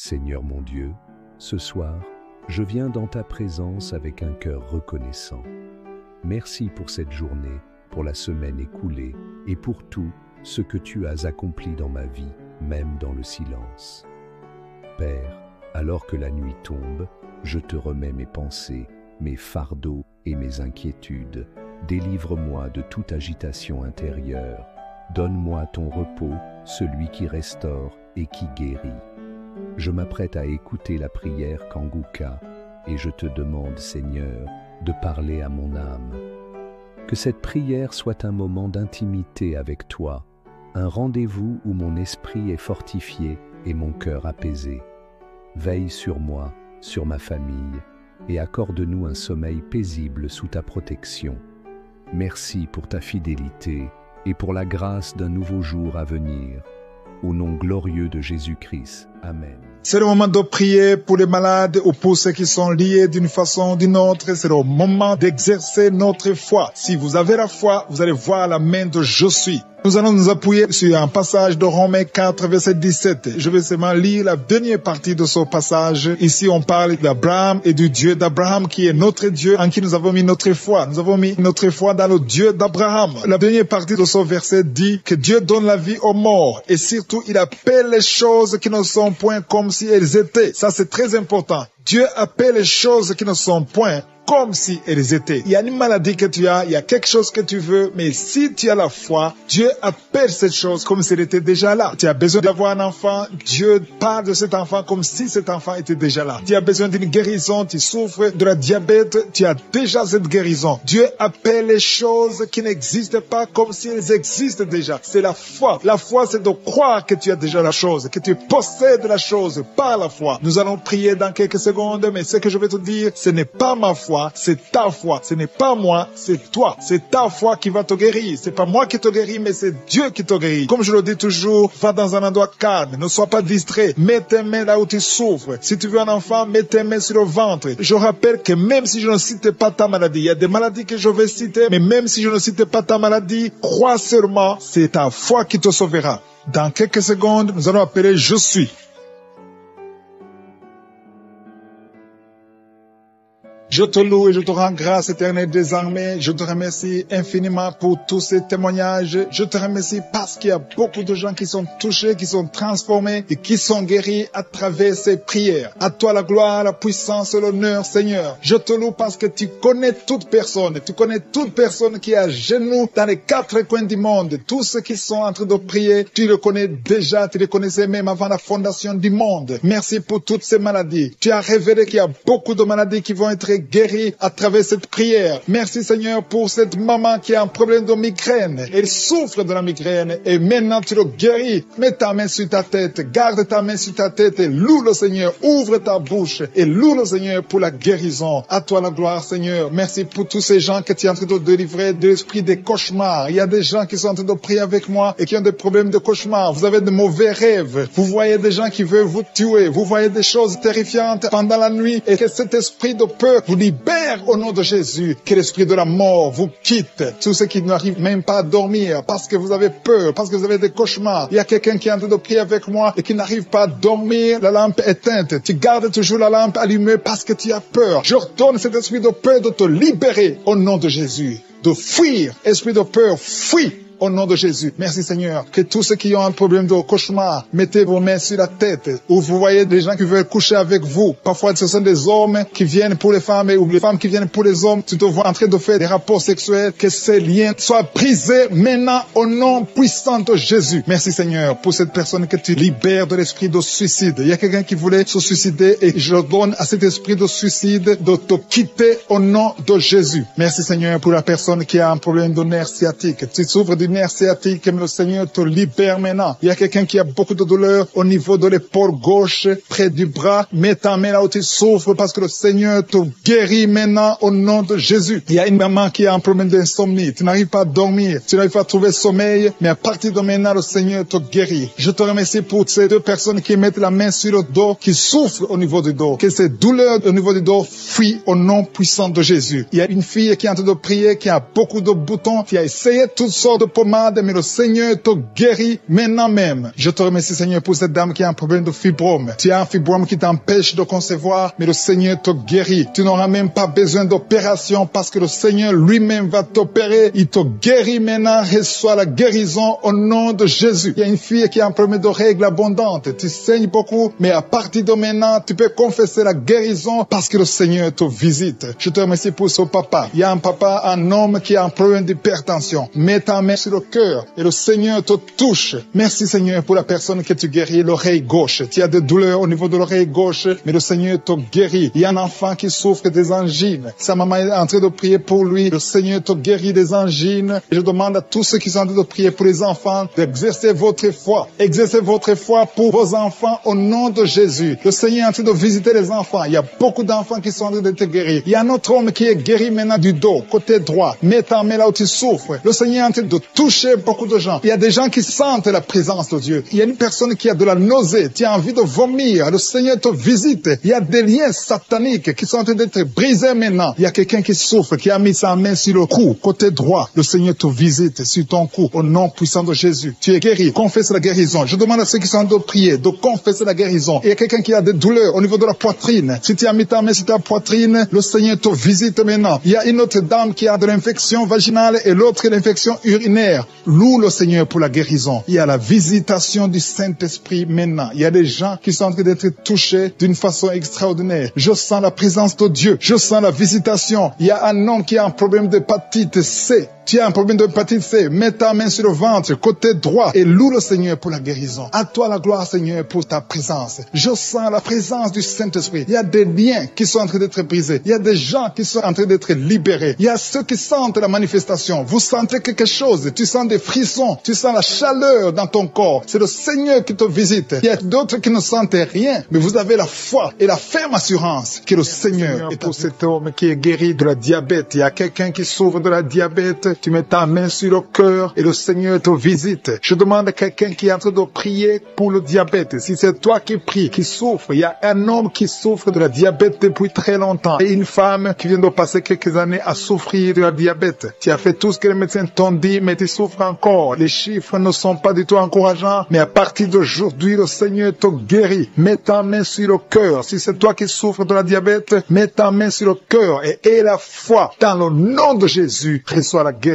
Seigneur mon Dieu, ce soir, je viens dans ta présence avec un cœur reconnaissant. Merci pour cette journée, pour la semaine écoulée et pour tout ce que tu as accompli dans ma vie, même dans le silence. Père, alors que la nuit tombe, je te remets mes pensées, mes fardeaux et mes inquiétudes. Délivre-moi de toute agitation intérieure. Donne-moi ton repos, celui qui restaure et qui guérit. Je m'apprête à écouter la prière Kanguka et je te demande, Seigneur, de parler à mon âme. Que cette prière soit un moment d'intimité avec toi, un rendez-vous où mon esprit est fortifié et mon cœur apaisé. Veille sur moi, sur ma famille, et accorde-nous un sommeil paisible sous ta protection. Merci pour ta fidélité et pour la grâce d'un nouveau jour à venir. Au nom glorieux de Jésus-Christ. Amen. C'est le moment de prier pour les malades ou pour ceux qui sont liés d'une façon ou d'une autre. C'est le moment d'exercer notre foi. Si vous avez la foi, vous allez voir la main de Je suis. Nous allons nous appuyer sur un passage de Romains 4, verset 17. Je vais seulement lire la dernière partie de ce passage. Ici, on parle d'Abraham et du Dieu d'Abraham qui est notre Dieu en qui nous avons mis notre foi. Nous avons mis notre foi dans le Dieu d'Abraham. La dernière partie de ce verset dit que Dieu donne la vie aux morts et surtout, il appelle les choses qui ne sont point comme si elles étaient. Ça, c'est très important. Dieu appelle les choses qui ne sont point comme si elles étaient. Il y a une maladie que tu as, il y a quelque chose que tu veux, mais si tu as la foi, Dieu appelle cette chose comme si elle était déjà là. Tu as besoin d'avoir un enfant, Dieu parle de cet enfant comme si cet enfant était déjà là. Tu as besoin d'une guérison, tu souffres de la diabète, tu as déjà cette guérison. Dieu appelle les choses qui n'existent pas comme si elles existent déjà. C'est la foi. La foi, c'est de croire que tu as déjà la chose, que tu possèdes la chose par la foi. Nous allons prier dans quelques secondes, mais ce que je vais te dire, ce n'est pas ma foi. C'est ta foi. Ce n'est pas moi, c'est toi. C'est ta foi qui va te guérir. C'est pas moi qui te guéris, mais c'est Dieu qui te guérit. Comme je le dis toujours, va dans un endroit calme. Ne sois pas distrait. Mets tes mains là où tu souffres. Si tu veux un enfant, mets tes mains sur le ventre. Je rappelle que même si je ne cite pas ta maladie, il y a des maladies que je vais citer, mais même si je ne cite pas ta maladie, crois seulement, c'est ta foi qui te sauvera. Dans quelques secondes, nous allons appeler Je suis. Je te loue et je te rends grâce éternelle désormais. Je te remercie infiniment pour tous ces témoignages. Je te remercie parce qu'il y a beaucoup de gens qui sont touchés, qui sont transformés et qui sont guéris à travers ces prières. À toi la gloire, la puissance et l'honneur, Seigneur. Je te loue parce que tu connais toute personne. Tu connais toute personne qui est à genoux dans les quatre coins du monde. Tous ceux qui sont en train de prier, tu le connais déjà. Tu les connaissais même avant la fondation du monde. Merci pour toutes ces maladies. Tu as révélé qu'il y a beaucoup de maladies qui vont être guérie à travers cette prière. Merci Seigneur pour cette maman qui a un problème de migraine. Elle souffre de la migraine et maintenant tu le guéris. Mets ta main sur ta tête, garde ta main sur ta tête et loue le Seigneur. Ouvre ta bouche et loue le Seigneur pour la guérison. À toi la gloire Seigneur. Merci pour tous ces gens que tu es en train de délivrer de l'esprit des cauchemars. Il y a des gens qui sont en train de prier avec moi et qui ont des problèmes de cauchemars. Vous avez de mauvais rêves. Vous voyez des gens qui veulent vous tuer. Vous voyez des choses terrifiantes pendant la nuit et que cet esprit de peur vous libère au nom de Jésus. Que l'esprit de la mort vous quitte. Tous ceux qui n'arrivent même pas à dormir parce que vous avez peur, parce que vous avez des cauchemars. Il y a quelqu'un qui est en train de prier avec moi et qui n'arrive pas à dormir, la lampe éteinte. Tu gardes toujours la lampe allumée parce que tu as peur. Je redonne cet esprit de peur de te libérer au nom de Jésus. De fuir. Esprit de peur, fuis. Au nom de Jésus. Merci Seigneur. Que tous ceux qui ont un problème de cauchemar, mettez vos mains sur la tête. Ou vous voyez des gens qui veulent coucher avec vous. Parfois ce sont des hommes qui viennent pour les femmes ou les femmes qui viennent pour les hommes. Tu te vois en train de faire des rapports sexuels. Que ces liens soient brisés maintenant au nom puissant de Jésus. Merci Seigneur pour cette personne que tu libères de l'esprit de suicide. Il y a quelqu'un qui voulait se suicider et je donne à cet esprit de suicide de te quitter au nom de Jésus. Merci Seigneur pour la personne qui a un problème de nerf sciatique. Tu souffres du nerf sciatique, que le Seigneur te libère maintenant. Il y a quelqu'un qui a beaucoup de douleur au niveau de l'épaule gauche, près du bras. Mets ta main là où tu souffres parce que le Seigneur te guérit maintenant au nom de Jésus. Il y a une maman qui a un problème d'insomnie. Tu n'arrives pas à dormir. Tu n'arrives pas à trouver sommeil. Mais à partir de maintenant, le Seigneur te guérit. Je te remercie pour ces deux personnes qui mettent la main sur le dos, qui souffrent au niveau du dos. Que ces douleurs au niveau du dos fuient au nom puissant de Jésus. Il y a une fille qui est en train de prier, qui a beaucoup de boutons, qui a essayé toutes sortes de pommade, mais le Seigneur te guérit maintenant même. Je te remercie, Seigneur, pour cette dame qui a un problème de fibrome. Tu as un fibrome qui t'empêche de concevoir, mais le Seigneur te guérit. Tu n'auras même pas besoin d'opération parce que le Seigneur lui-même va t'opérer. Il te guérit maintenant. Reçois la guérison au nom de Jésus. Il y a une fille qui a un problème de règles abondantes. Tu saignes beaucoup, mais à partir de maintenant, tu peux confesser la guérison parce que le Seigneur te visite. Je te remercie pour ce papa. Il y a un papa, un homme qui a un problème d'hypertension. Mets ta main sur le cœur et le Seigneur te touche. Merci, Seigneur, pour la personne que tu guéris, l'oreille gauche. Tu as des douleurs au niveau de l'oreille gauche, mais le Seigneur te guérit. Il y a un enfant qui souffre des angines. Sa maman est en train de prier pour lui. Le Seigneur te guérit des angines. Et je demande à tous ceux qui sont en train de prier pour les enfants d'exercer votre foi. Exercez votre foi pour vos enfants au nom de Jésus. Le Seigneur est en train de visiter les enfants. Il y a beaucoup d'enfants qui sont en train d'être guéris. Il y a un autre homme qui est guéri maintenant du dos, côté droit. Mets ta main là où tu souffres. Le Seigneur est en train de toucher beaucoup de gens. Il y a des gens qui sentent la présence de Dieu. Il y a une personne qui a de la nausée, qui a envie de vomir. Le Seigneur te visite. Il y a des liens sataniques qui sont en train d'être brisés maintenant. Il y a quelqu'un qui souffre, qui a mis sa main sur le cou, côté droit. Le Seigneur te visite sur ton cou, au nom puissant de Jésus. Tu es guéri. Confesse la guérison. Je demande à ceux qui sont en train de prier de confesser la guérison. Il y a quelqu'un qui a des douleurs au niveau de la poitrine. Si tu as mis ta main sur ta poitrine, le Seigneur te visite maintenant. Il y a une autre dame qui a de l'infection vaginale et l'autre l'infection urinaire. Loue le Seigneur pour la guérison. Il y a la visitation du Saint-Esprit maintenant. Il y a des gens qui sont en train d'être touchés d'une façon extraordinaire. Je sens la présence de Dieu. Je sens la visitation. Il y a un homme qui a un problème d'hépatite C. Tu as un problème d'hépatite C, mets ta main sur le ventre, côté droit, et loue le Seigneur pour la guérison. À toi la gloire, Seigneur, pour ta présence. Je sens la présence du Saint-Esprit. Il y a des liens qui sont en train d'être brisés. Il y a des gens qui sont en train d'être libérés. Il y a ceux qui sentent la manifestation. Vous sentez quelque chose. Tu sens des frissons. Tu sens la chaleur dans ton corps. C'est le Seigneur qui te visite. Il y a d'autres qui ne sentent rien, mais vous avez la foi et la ferme assurance que le Seigneur est pour cet homme qui est guéri de la diabète. Il y a quelqu'un qui souffre de la diabète. Tu mets ta main sur le cœur et le Seigneur te visite. Je demande à quelqu'un qui est en train de prier pour le diabète. Si c'est toi qui pries, qui souffre, il y a un homme qui souffre de la diabète depuis très longtemps et une femme qui vient de passer quelques années à souffrir de la diabète. Tu as fait tout ce que les médecins t'ont dit, mais tu souffres encore. Les chiffres ne sont pas du tout encourageants, mais à partir d'aujourd'hui, le Seigneur te guérit. Mets ta main sur le cœur. Si c'est toi qui souffres de la diabète, mets ta main sur le cœur et aie la foi. Dans le nom de Jésus, reçois la guérison.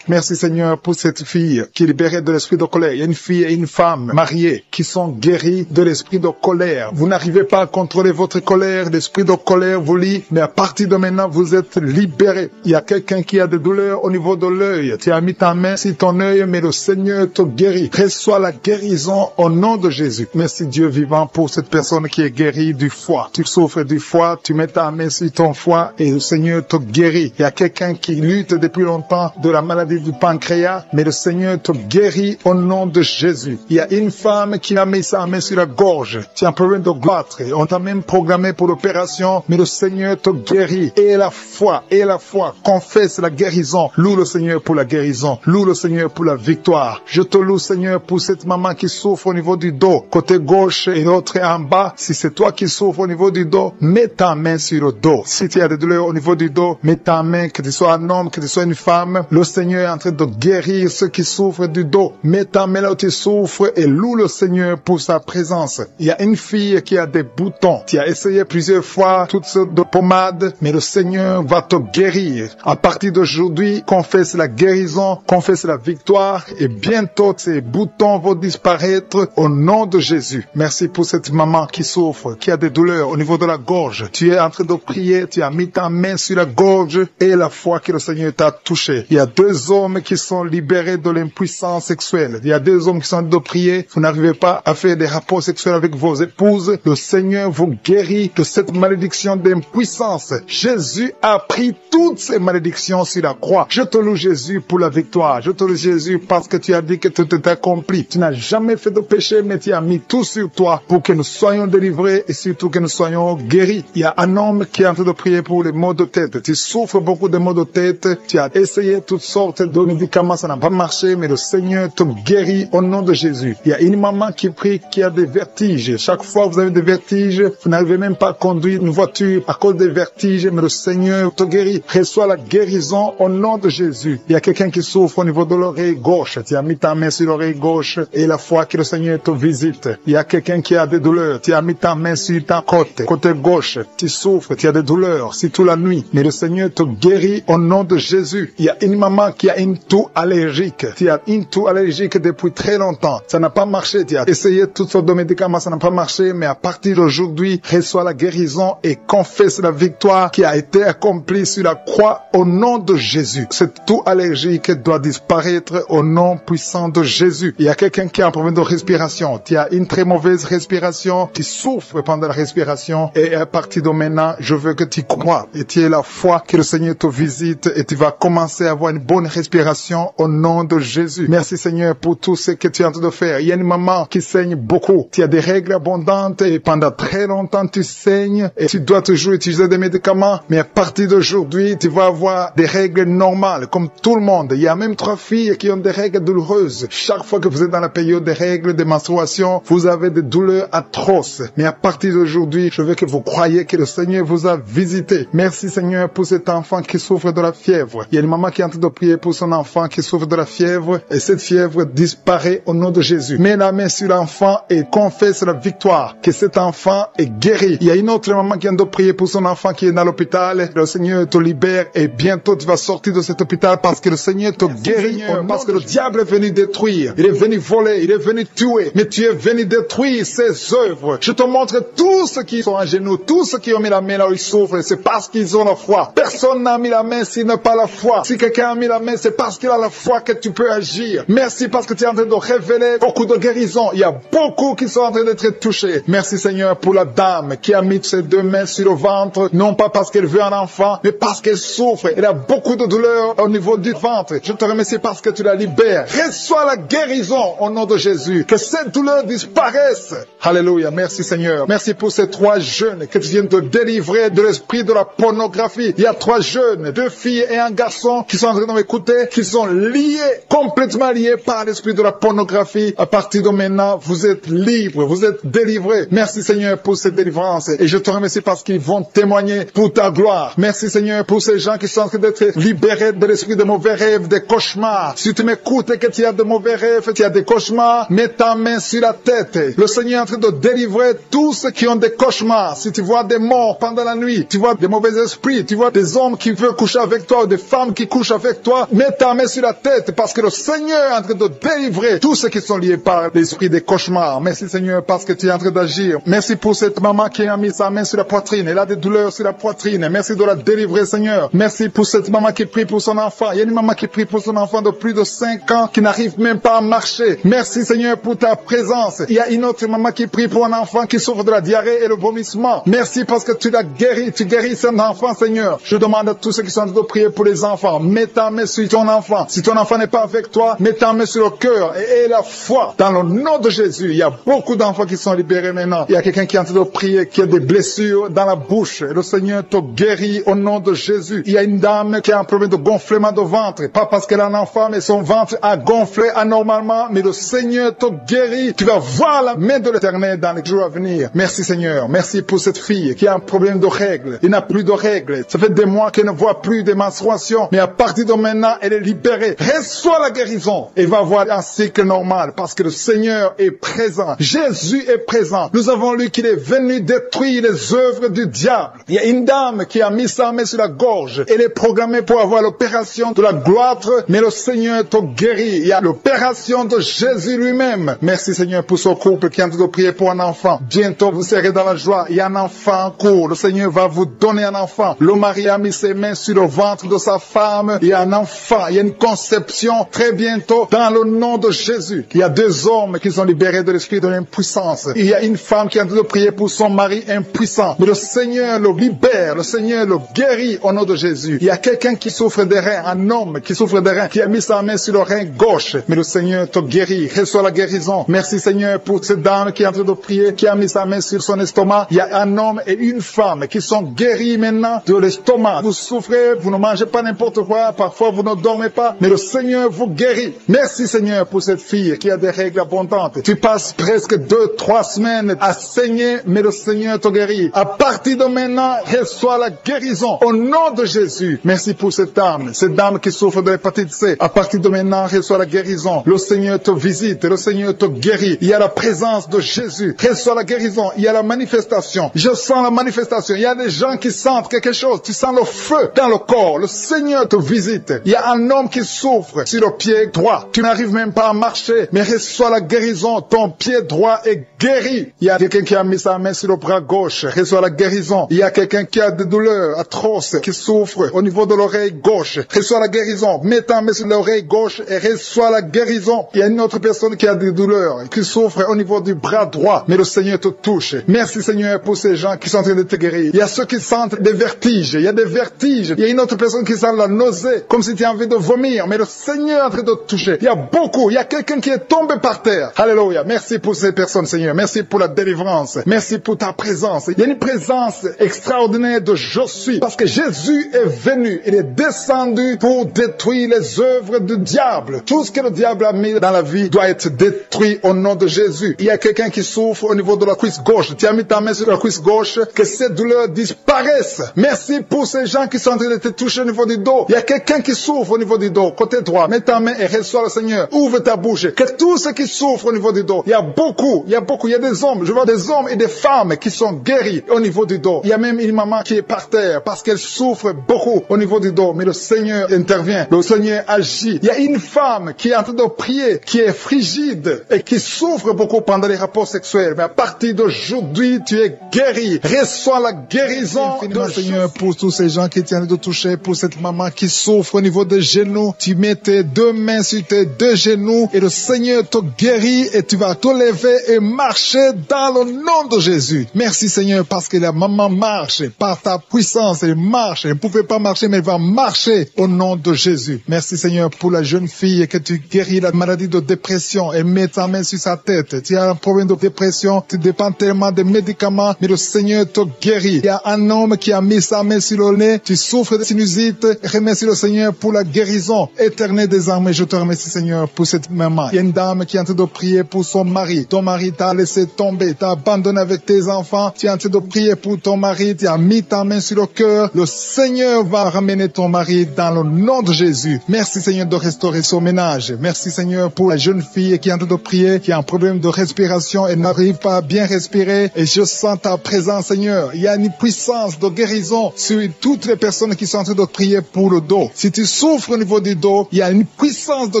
Merci Seigneur pour cette fille qui est libérée de l'esprit de colère. Il y a une fille et une femme mariées qui sont guéries de l'esprit de colère. Vous n'arrivez pas à contrôler votre colère, l'esprit de colère vous lie, mais à partir de maintenant, vous êtes libérés. Il y a quelqu'un qui a des douleurs au niveau de l'œil. Tu as mis ta main sur ton œil, mais le Seigneur te guérit. Reçois la guérison au nom de Jésus. Merci Dieu vivant pour cette personne qui est guérie du foie. Tu souffres du foie, tu mets ta main sur ton foie et le Seigneur te guérit. Il y a quelqu'un qui lutte depuis longtemps de la maladie du pancréas, mais le Seigneur te guérit au nom de Jésus. Il y a une femme qui a mis sa main sur la gorge. Tu as un problème de goitre. On t'a même programmé pour l'opération, mais le Seigneur te guérit. Et la foi, confesse la guérison. Loue le Seigneur pour la guérison. Loue le Seigneur pour la victoire. Je te loue, Seigneur, pour cette maman qui souffre au niveau du dos, côté gauche et l'autre en bas. Si c'est toi qui souffres au niveau du dos, mets ta main sur le dos. Si tu as des douleurs au niveau du dos, mets ta main, que tu sois un homme, que tu sois une femme. Le Seigneur est en train de guérir ceux qui souffrent du dos. Mets ta main là où tu souffres et loue le Seigneur pour sa présence. Il y a une fille qui a des boutons. Tu as essayé plusieurs fois toutes sortes de pommades, mais le Seigneur va te guérir. À partir d'aujourd'hui, confesse la guérison, confesse la victoire et bientôt ces boutons vont disparaître au nom de Jésus. Merci pour cette maman qui souffre, qui a des douleurs au niveau de la gorge. Tu es en train de prier, tu as mis ta main sur la gorge et la foi que le Seigneur t'a touché. Il y a 2 hommes qui sont libérés de l'impuissance sexuelle. Il y a 2 hommes qui sont en train de prier. Vous n'arrivez pas à faire des rapports sexuels avec vos épouses. Le Seigneur vous guérit de cette malédiction d'impuissance. Jésus a pris toutes ces malédictions sur la croix. Je te loue Jésus pour la victoire. Je te loue Jésus parce que tu as dit que tout est accompli. Tu n'as jamais fait de péché, mais tu as mis tout sur toi pour que nous soyons délivrés et surtout que nous soyons guéris. Il y a un homme qui est en train de prier pour les maux de tête. Tu souffres beaucoup de maux de tête. Tu as essayé toutes sortes de médicaments, ça n'a pas marché, mais le Seigneur te guérit au nom de Jésus. Il y a une maman qui prie qui a des vertiges. Chaque fois que vous avez des vertiges, vous n'arrivez même pas à conduire une voiture à cause des vertiges, mais le Seigneur te guérit. Reçois la guérison au nom de Jésus. Il y a quelqu'un qui souffre au niveau niveau de l'oreille gauche. Tu as mis ta main sur l'oreille gauche et la foi que le Seigneur te visite. Il y a quelqu'un qui a des douleurs. Tu as mis ta main sur ta côté gauche. Tu souffres, tu as des douleurs, surtout la nuit. Mais le Seigneur te guérit au nom de Jésus. Il y a une maman qui a une toux allergique. Tu as une toux allergique depuis très longtemps. Ça n'a pas marché. Tu as essayé toutes sortes de médicaments, ça n'a pas marché. Mais à partir d'aujourd'hui, reçois la guérison et confesse la victoire qui a été accomplie sur la croix au nom de Jésus. Cette toux allergique doit disparaître au nom puissant de Jésus. Il y a quelqu'un qui a un problème de respiration. Tu as une très mauvaise respiration. Tu souffres pendant la respiration. Et à partir de maintenant, je veux que tu crois et tu aies la foi que le Seigneur te visite et tu vas commencer à avoir une bonne respiration au nom de Jésus. Merci Seigneur pour tout ce que tu es en train de faire. Il y a une maman qui saigne beaucoup. Tu as des règles abondantes et pendant très longtemps tu saignes et tu dois toujours utiliser des médicaments. Mais à partir d'aujourd'hui, tu vas avoir des règles normales comme tout le monde. Il y a même 3 filles qui ont des règles douloureuses. Chaque fois que vous êtes dans la période des règles, des menstruations, vous avez des douleurs atroces. Mais à partir d'aujourd'hui, je veux que vous croyez que le Seigneur vous a visité. Merci Seigneur pour cet enfant qui souffre de la fièvre. Il y a une maman qui est en train de prier pour son enfant qui souffre de la fièvre et cette fièvre disparaît au nom de Jésus. Mets la main sur l'enfant et confesse la victoire, que cet enfant est guéri. Il y a une autre maman qui vient de prier pour son enfant qui est dans l'hôpital. Le Seigneur te libère et bientôt tu vas sortir de cet hôpital parce que le Seigneur te guérit, Seigneur, parce que le diable est venu détruire. Il est venu voler, il est venu tuer, mais tu es venu détruire ses œuvres. Je te montre tous ceux qui sont à genoux, tous ceux qui ont mis la main là où ils souffrent, c'est parce qu'ils ont la foi. Personne n'a mis la main s'il n'a pas la foi. Si quelqu'un a mis la main, c'est parce qu'il a la foi que tu peux agir. Merci parce que tu es en train de révéler beaucoup de guérisons. Il y a beaucoup qui sont en train d'être touchés. Merci Seigneur pour la dame qui a mis ses 2 mains sur le ventre, non pas parce qu'elle veut un enfant, mais parce qu'elle souffre. Elle a beaucoup de douleurs au niveau du ventre. Je te remercie parce que tu la libères. Reçois la guérison au nom de Jésus. Que cette douleur disparaisse. Alléluia. Merci Seigneur. Merci pour ces 3 jeunes que tu viens de délivrer de l'esprit de la pornographie. Il y a 3 jeunes, 2 filles et un garçon qui sont en train de m'écouter, qui sont liés, complètement liés par l'esprit de la pornographie. À partir de maintenant, vous êtes libres, vous êtes délivrés. Merci Seigneur pour cette délivrance. Et je te remercie parce qu'ils vont témoigner pour ta gloire. Merci Seigneur pour ces gens qui sont en train d'être libérés de l'esprit de mauvais rêves, des cauchemars. Si tu m'écoutes et que tu as de mauvais rêves, tu as des cauchemars, mets ta main sur la tête. Le Seigneur est en train de délivrer tous ceux qui ont des cauchemars. Si tu vois des morts pendant la nuit, tu vois des mauvais esprits, tu vois des hommes qui veulent coucher avec toi ou des femmes qui couchent avec toi, mets ta main sur la tête parce que le Seigneur est en train de délivrer tous ceux qui sont liés par l'esprit des cauchemars. Merci Seigneur parce que tu es en train d'agir. Merci pour cette maman qui a mis sa main sur la poitrine. Elle a des douleurs sur la poitrine. Merci de la délivrer Seigneur. Merci pour cette maman qui prie pour son enfant. Il y a une maman qui prie pour son enfant de plus de 5 ans qui n'arrive même pas à marcher. Merci Seigneur pour ta présence. Il y a une autre maman qui prie pour un enfant qui souffre de la diarrhée et le vomissement. Merci parce que tu l'as guéri. Tu guéris cet enfant Seigneur. Je demande à tous ceux qui sont en train de prier pour les enfants. Mets ta main sur ton enfant. Si ton enfant n'est pas avec toi, mets ta main sur le cœur et aie la foi. Dans le nom de Jésus, il y a beaucoup d'enfants qui sont libérés maintenant. Il y a quelqu'un qui est en train de prier, qui a des blessures dans la bouche. Et le Seigneur te guérit au nom de Jésus. Il y a une dame qui a un problème de gonflement de ventre. Pas parce qu'elle a un enfant, mais son ventre a gonflé anormalement. Mais le Seigneur te guérit. Tu vas voir la main de l'Éternel dans les jours à venir. Merci Seigneur. Merci pour cette fille qui a un problème de règles. Il n'a plus de règles. Ça fait des mois qu'elle ne voit plus de menstruation. Mais à partir de maintenant, elle est libérée. Reçois la guérison. Et va avoir un cycle normal parce que le Seigneur est présent. Jésus est présent. Nous avons lu qu'il est venu détruire les œuvres du diable. Il y a une dame qui a mis sa main sur la gorge. Elle est programmée pour avoir l'opération de la gloire, mais le Seigneur te guérit. Il y a l'opération de Jésus lui-même. Merci Seigneur pour ce couple qui est en train de prier pour un enfant. Bientôt vous serez dans la joie. Il y a un enfant en cours. Le Seigneur va vous donner un enfant. Le mari a mis ses mains sur le ventre de sa femme. Il y a un enfant. Il y a une conception très bientôt dans le nom de Jésus. Il y a 2 hommes qui sont libérés de l'esprit de l'impuissance. Il y a une femme qui est en train de prier pour son mari impuissant. Mais le Seigneur le libère. Le Seigneur le guérit au nom de Jésus. Il y a quelqu'un qui souffre des reins, un homme qui souffre des reins, qui a mis sa main sur le rein gauche. Mais le Seigneur te guérit. Reçois la guérison. Merci Seigneur pour cette dame qui est en train de prier, qui a mis sa main sur son estomac. Il y a un homme et une femme qui sont guéris maintenant de l'estomac. Vous souffrez, vous ne mangez pas n'importe quoi, parfois vous ne dormez pas, mais le Seigneur vous guérit. Merci Seigneur pour cette fille qui a des règles abondantes. Tu passes presque 2-3 semaines à saigner, mais le Seigneur te guérit. À partir de maintenant, reçois la guérison au nom de Jésus. Merci pour cette dame qui souffre de l'hépatite commencé. À partir de maintenant, reçois la guérison. Le Seigneur te visite, le Seigneur te guérit. Il y a la présence de Jésus. Reçois la guérison. Il y a la manifestation. Je sens la manifestation. Il y a des gens qui sentent quelque chose. Tu sens le feu dans le corps. Le Seigneur te visite. Il y a un homme qui souffre sur le pied droit. Tu n'arrives même pas à marcher, mais reçois la guérison. Ton pied droit est guéri. Il y a quelqu'un qui a mis sa main sur le bras gauche. Reçois la guérison. Il y a quelqu'un qui a des douleurs atroces, qui souffre au niveau de l'oreille gauche. Reçois la guérison. Mets ta main sur l'oreille gauche et reçois la guérison. Il y a une autre personne qui a des douleurs, qui souffre au niveau du bras droit, mais le Seigneur te touche. Merci Seigneur pour ces gens qui sont en train de te guérir. Il y a ceux qui sentent des vertiges. Il y a des vertiges. Il y a une autre personne qui sent la nausée, comme si tu as envie de vomir, mais le Seigneur est en train de te toucher. Il y a beaucoup. Il y a quelqu'un qui est tombé par terre. Alléluia. Merci pour ces personnes, Seigneur. Merci pour la délivrance. Merci pour ta présence. Il y a une présence extraordinaire de je suis, parce que Jésus est venu. Il est descendu pour détruire les œuvres du diable. Tout ce que le diable a mis dans la vie doit être détruit au nom de Jésus. Il y a quelqu'un qui souffre au niveau de la cuisse gauche. Tu as mis ta main sur la cuisse gauche, que cette douleur disparaisse. Merci pour ces gens qui sont en train de te toucher au niveau du dos. Il y a quelqu'un qui souffre au niveau du dos, côté droit. Mets ta main et reçois le Seigneur. Ouvre ta bouche. Que tous ceux qui souffrent au niveau du dos, il y a beaucoup, il y a des hommes, je vois des hommes et des femmes qui sont guéris au niveau du dos. Il y a même une maman qui est par terre parce qu'elle souffre beaucoup au niveau du dos, mais le Seigneur intervient, le Seigneur agit. Il y a une femme qui est en train de prier, qui est frigide et qui souffre beaucoup pendant les rapports sexuels, mais à partir d'aujourd'hui, tu es guéri. Reçois la guérison de Seigneur pour tous ces gens qui tiennent de toucher, pour cette maman qui souffre au niveau des genoux. Tu mets tes deux mains sur tes deux genoux et le Seigneur te guérit et tu vas te lever et marcher dans le nom de Jésus. Merci Seigneur parce que la maman marche par ta puissance. Elle marche. Elle ne pouvait pas marcher mais elle va marcher au nom de Jésus. Merci Seigneur pour la jeune fille que tu guéris la maladie de dépression et mets ta main sur sa tête. Tu as un problème de dépression, tu dépends tellement des médicaments mais le Seigneur te guérit. Il y a un homme qui a mis sa main sur le nez, tu souffres de sinusite. Remercie le Seigneur pour la guérison éternelle des armées. Je te remercie Seigneur pour cette maman. Il y a une dame qui est en train de prier pour son mari. Ton mari t'a laissé tomber, t'a abandonné avec tes enfants. Tu es en train de prier pour ton mari, tu as mis ta main sur le cœur. Le Seigneur va ramener ton mari dans le nom de Jésus. Merci Seigneur de restaurer son ménage. Merci Seigneur pour la jeune fille qui est en train de prier, qui a un problème de respiration et n'arrive pas à bien respirer. Et je sens ta présence Seigneur. Il y a une puissance de guérison sur toutes les personnes qui sont en train de prier pour le dos. Si tu souffres au niveau du dos, il y a une puissance de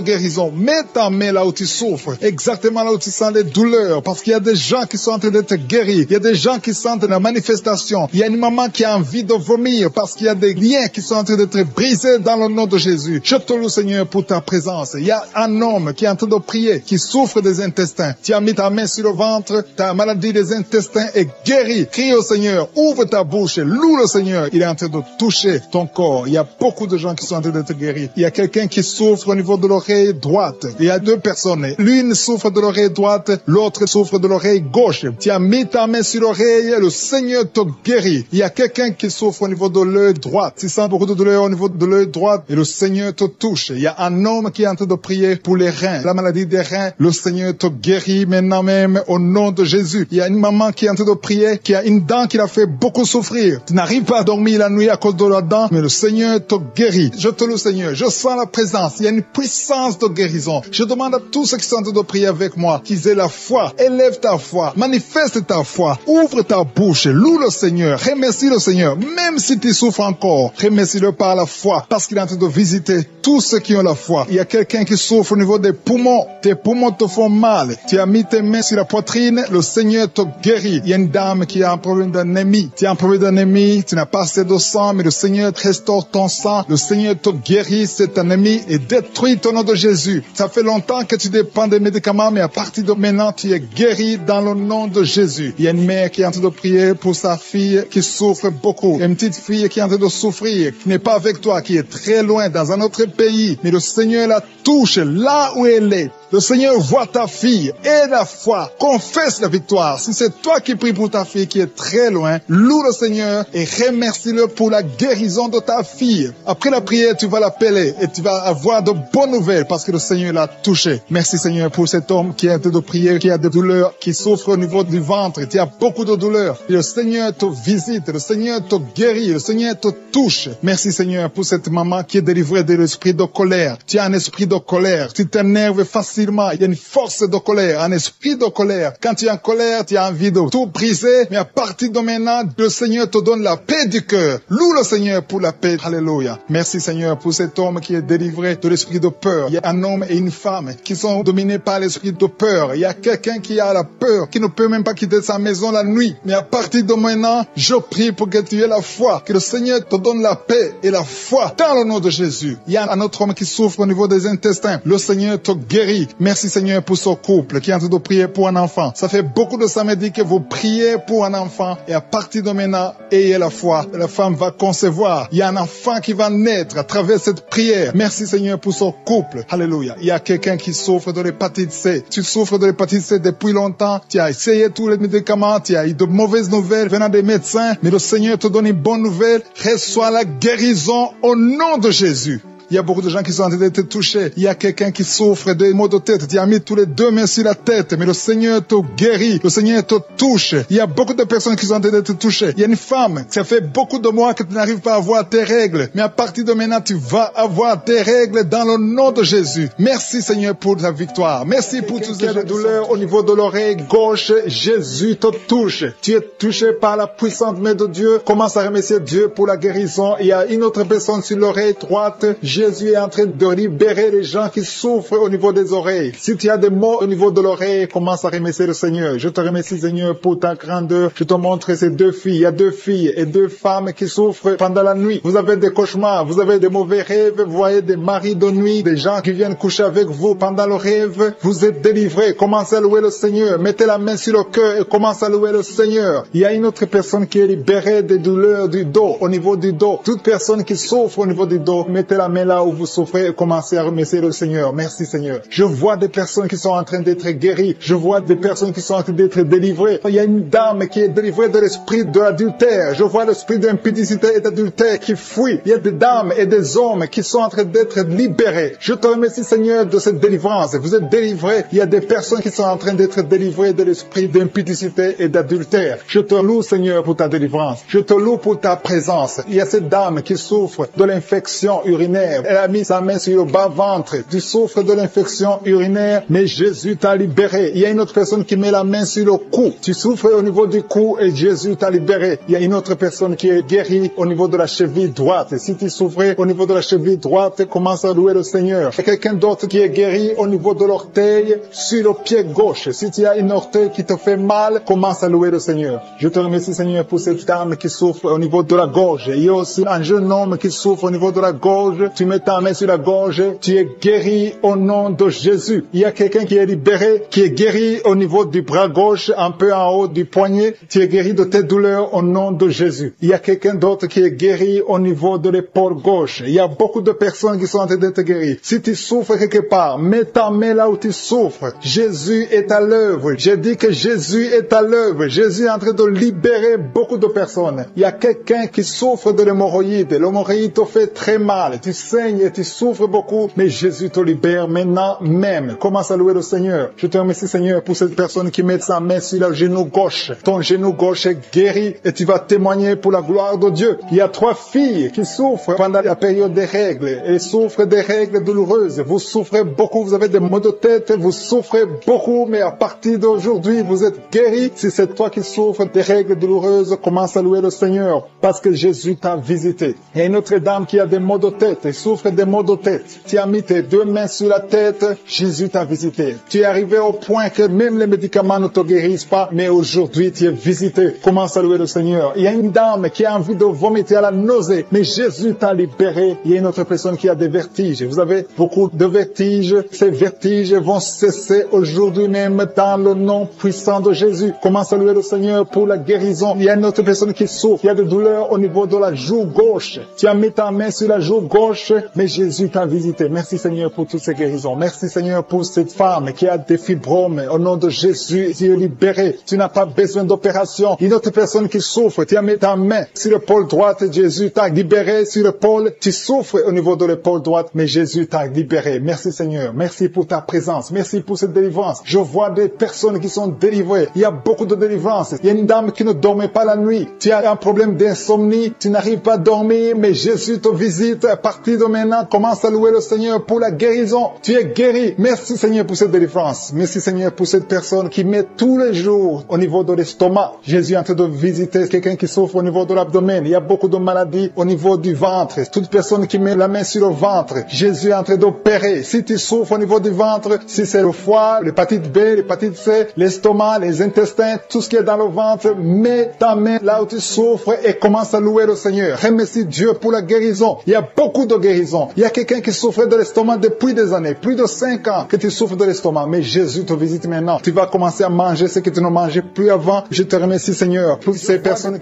guérison. Mets ta main là où tu souffres, exactement là où tu sens les douleurs, parce qu'il y a des gens qui sont en train d'être guéris. Il y a des gens qui sentent la manifestation. Il y a une maman qui a envie de vomir parce qu'il y a des liens qui sont en train d'être brisés dans le nom de Jésus. Je te loue Seigneur pour ta présence. Il y a un homme qui est en train de prier, qui souffre des intestins. Tu as mis ta main sur le ventre, ta maladie des intestins est guérie. Crie au Seigneur, ouvre ta bouche, loue le Seigneur. Il est en train de toucher ton corps. Il y a beaucoup de gens qui sont en train d'être guéris. Il y a quelqu'un qui souffre au niveau de l'oreille droite. Il y a deux personnes. L'une souffre de l'oreille droite, l'autre souffre de l'oreille gauche. Tu as mis ta main sur l'oreille, le Seigneur te guérit. Il y a quelqu'un qui souffre au niveau de l'œil droit. Tu sens beaucoup de douleur au niveau de l'œil droit et le Seigneur te touche. Il y a un homme qui est en train de prier pour les reins. La maladie des reins, le Seigneur te guérit maintenant même au nom de Jésus. Il y a une maman qui est en train de prier, qui a une dent qui l'a fait beaucoup souffrir. Tu n'arrives pas à dormir la nuit à cause de la dent, mais le Seigneur te guérit. Je te loue Seigneur. Je sens la présence. Il y a une puissance de guérison. Je demande à tous ceux qui sont en train de prier avec moi qu'ils aient la foi. Élève ta foi. Manifeste ta foi. Ouvre ta bouche. Loue le Seigneur. Remercie le Seigneur. Même si tu souffres encore, remercie-le par la foi parce qu'il est en train de visiter tous ceux qui ont la foi. Il y a quelqu'un qui souffre au niveau des poumons. Tes poumons te font mal. Tu as mis tes mains sur la poitrine. Le Seigneur te guérit. Il y a une dame qui a un problème d'anémie. Tu as un problème d'anémie. Tu n'as pas assez de sang, mais le Seigneur te restaure ton sang. Le Seigneur te guérit cette anémie et détruit ton nom de Jésus. Ça fait longtemps que tu dépends des médicaments, mais à partir de maintenant, tu es guéri dans le nom de Jésus. Il y a une mère qui est en train de prier pour sa fille qui souffre beaucoup. Il y a une petite fille qui est en train de souffrir, qui n'est pas avec toi, qui est très loin dans un autre pays. Mais le Seigneur la touche là où elle est. Le Seigneur voit ta fille et la foi. Confesse la victoire. Si c'est toi qui pries pour ta fille qui est très loin, loue le Seigneur et remercie-le pour la guérison de ta fille. Après la prière, tu vas l'appeler et tu vas avoir de bonnes nouvelles parce que le Seigneur l'a touché. Merci Seigneur pour cet homme qui est en train de prier, qui a des douleurs, qui souffre au niveau du ventre. Tu as beaucoup de douleurs. Et le Seigneur te visite, le Seigneur te guérit, le Seigneur te touche. Merci Seigneur pour cette maman qui est délivrée de l'esprit de colère. Tu as un esprit de colère. Tu t'énerves facilement. Il y a une force de colère, un esprit de colère. Quand tu es en colère, tu as envie de tout briser. Mais à partir de maintenant, le Seigneur te donne la paix du cœur. Loue le Seigneur pour la paix. Alléluia. Merci Seigneur pour cet homme qui est délivré de l'esprit de peur. Il y a un homme et une femme qui sont dominés par l'esprit de peur. Il y a quelqu'un qui a la peur, qui ne peut même pas quitter sa maison la nuit. Mais à partir de maintenant, je prie pour que tu aies la foi, que le Seigneur te donne la paix et la foi dans le nom de Jésus. Il y a un autre homme qui souffre au niveau des intestins. Le Seigneur te guérit. Merci Seigneur pour ce couple qui est en train de prier pour un enfant. Ça fait beaucoup de samedis que vous priez pour un enfant et à partir de maintenant, ayez la foi. La femme va concevoir. Il y a un enfant qui va naître à travers cette prière. Merci Seigneur pour ce couple. Alléluia. Il y a quelqu'un qui souffre de l'hépatite C. Tu souffres de l'hépatite C depuis longtemps. Tu as essayé tous les médicaments. Tu as eu de mauvaises nouvelles venant des médecins. Mais le Seigneur te donne une bonne nouvelle. Reçois la guérison au nom de Jésus. Il y a beaucoup de gens qui sont en train d'être touchés. Il y a quelqu'un qui souffre de maux de tête. Tu as mis tous les deux mains sur la tête, mais le Seigneur te guérit. Le Seigneur te touche. Il y a beaucoup de personnes qui sont en train d'être touchées. Il y a une femme, ça fait beaucoup de mois que tu n'arrives pas à avoir tes règles. Mais à partir de maintenant, tu vas avoir tes règles dans le nom de Jésus. Merci Seigneur pour ta victoire. Merci pour toutes ces douleurs au niveau de l'oreille gauche. Jésus te touche. Tu es touché par la puissante main de Dieu. Commence à remercier Dieu pour la guérison. Il y a une autre personne sur l'oreille droite. Jésus est en train de libérer les gens qui souffrent au niveau des oreilles. Si tu as des maux au niveau de l'oreille, commence à remercier le Seigneur. Je te remercie Seigneur pour ta grandeur. Je te montre ces deux filles. Il y a deux filles et deux femmes qui souffrent pendant la nuit. Vous avez des cauchemars, vous avez des mauvais rêves, vous voyez des maris de nuit, des gens qui viennent coucher avec vous pendant le rêve. Vous êtes délivrés. Commencez à louer le Seigneur. Mettez la main sur le cœur et commencez à louer le Seigneur. Il y a une autre personne qui est libérée des douleurs du dos, au niveau du dos. Toute personne qui souffre au niveau du dos, mettez la main là où vous souffrez et commencez à remercier le Seigneur. Merci Seigneur. Je vois des personnes qui sont en train d'être guéries. Je vois des personnes qui sont en train d'être délivrées. Il y a une dame qui est délivrée de l'esprit de l'adultère. Je vois l'esprit d'impudicité et d'adultère qui fuit. Il y a des dames et des hommes qui sont en train d'être libérés. Je te remercie Seigneur de cette délivrance. Vous êtes délivrés. Il y a des personnes qui sont en train d'être délivrées de l'esprit d'impudicité et d'adultère. Je te loue Seigneur pour ta délivrance. Je te loue pour ta présence. Il y a cette dame qui souffre de l'infection urinaire. Elle a mis sa main sur le bas-ventre. Tu souffres de l'infection urinaire, mais Jésus t'a libéré. Il y a une autre personne qui met la main sur le cou. Tu souffres au niveau du cou et Jésus t'a libéré. Il y a une autre personne qui est guérie au niveau de la cheville droite. Si tu souffrais au niveau de la cheville droite, commence à louer le Seigneur. Il y a quelqu'un d'autre qui est guéri au niveau de l'orteil sur le pied gauche. Si tu as une orteil qui te fait mal, commence à louer le Seigneur. Je te remercie Seigneur pour cette dame qui souffre au niveau de la gorge. Il y a aussi un jeune homme qui souffre au niveau de la gorge. Tu mets ta main sur la gorge, tu es guéri au nom de Jésus. Il y a quelqu'un qui est libéré, qui est guéri au niveau du bras gauche, un peu en haut du poignet. Tu es guéri de tes douleurs au nom de Jésus. Il y a quelqu'un d'autre qui est guéri au niveau de l'épaule gauche. Il y a beaucoup de personnes qui sont en train d'être guéries. Si tu souffres quelque part, mets ta main là où tu souffres. Jésus est à l'œuvre. J'ai dit que Jésus est à l'œuvre. Jésus est en train de libérer beaucoup de personnes. Il y a quelqu'un qui souffre de l'hémorroïde. L'hémorroïde te fait très mal. Tu saignes et tu souffres beaucoup, mais Jésus te libère maintenant même. Commence à louer le Seigneur. Je te remercie Seigneur pour cette personne qui met sa main sur le genou gauche. Ton genou gauche est guéri et tu vas témoigner pour la gloire de Dieu. Il y a 3 filles qui souffrent pendant la période des règles. Elles souffrent des règles douloureuses. Vous souffrez beaucoup, vous avez des maux de tête, vous souffrez beaucoup, mais à partir d'aujourd'hui, vous êtes guéris. Si c'est toi qui souffres des règles douloureuses, commence à louer le Seigneur parce que Jésus t'a visité. Il y a une autre dame qui a des maux de tête. Elle souffre des maux de tête. Tu as mis tes 2 mains sur la tête, Jésus t'a visité. Tu es arrivé au point que même les médicaments ne te guérissent pas, mais aujourd'hui tu es visité. Commence à louer le Seigneur. Il y a une dame qui a envie de vomiter à la nausée, mais Jésus t'a libéré. Il y a une autre personne qui a des vertiges. Vous avez beaucoup de vertiges. Ces vertiges vont cesser aujourd'hui même dans le nom puissant de Jésus. Commence à louer le Seigneur pour la guérison. Il y a une autre personne qui souffre. Il y a des douleurs au niveau de la joue gauche. Tu as mis ta main sur la joue gauche gauche, mais Jésus t'a visité. Merci Seigneur pour toutes ces guérisons. Merci Seigneur pour cette femme qui a des fibromes. Au nom de Jésus, tu es libéré. Tu n'as pas besoin d'opération. Une autre personne qui souffre, tu as mis ta main sur l'épaule droite, Jésus t'a libéré sur l'épaule. Tu souffres au niveau de l'épaule droite, mais Jésus t'a libéré. Merci Seigneur. Merci pour ta présence. Merci pour cette délivrance. Je vois des personnes qui sont délivrées. Il y a beaucoup de délivrance. Il y a une dame qui ne dormait pas la nuit. Tu as un problème d'insomnie. Tu n'arrives pas à dormir, mais Jésus te visite. À partir de maintenant, commence à louer le Seigneur pour la guérison. Tu es guéri. Merci Seigneur pour cette délivrance. Merci Seigneur pour cette personne qui met tous les jours au niveau de l'estomac. Jésus est en train de visiter quelqu'un qui souffre au niveau de l'abdomen. Il y a beaucoup de maladies au niveau du ventre. Toute personne qui met la main sur le ventre, Jésus est en train d'opérer. Si tu souffres au niveau du ventre, si c'est le foie, l'hépatite B, l'hépatite C, l'estomac, les intestins, tout ce qui est dans le ventre, mets ta main là où tu souffres et commence à louer le Seigneur. Remercie Dieu pour la guérison. Il y a beaucoup de guérisons. Il y a quelqu'un qui souffrait de l'estomac depuis des années, plus de 5 ans que tu souffres de l'estomac, mais Jésus te visite maintenant. Tu vas commencer à manger ce que tu ne mangeais plus avant. Je te remercie Seigneur pour ces personnes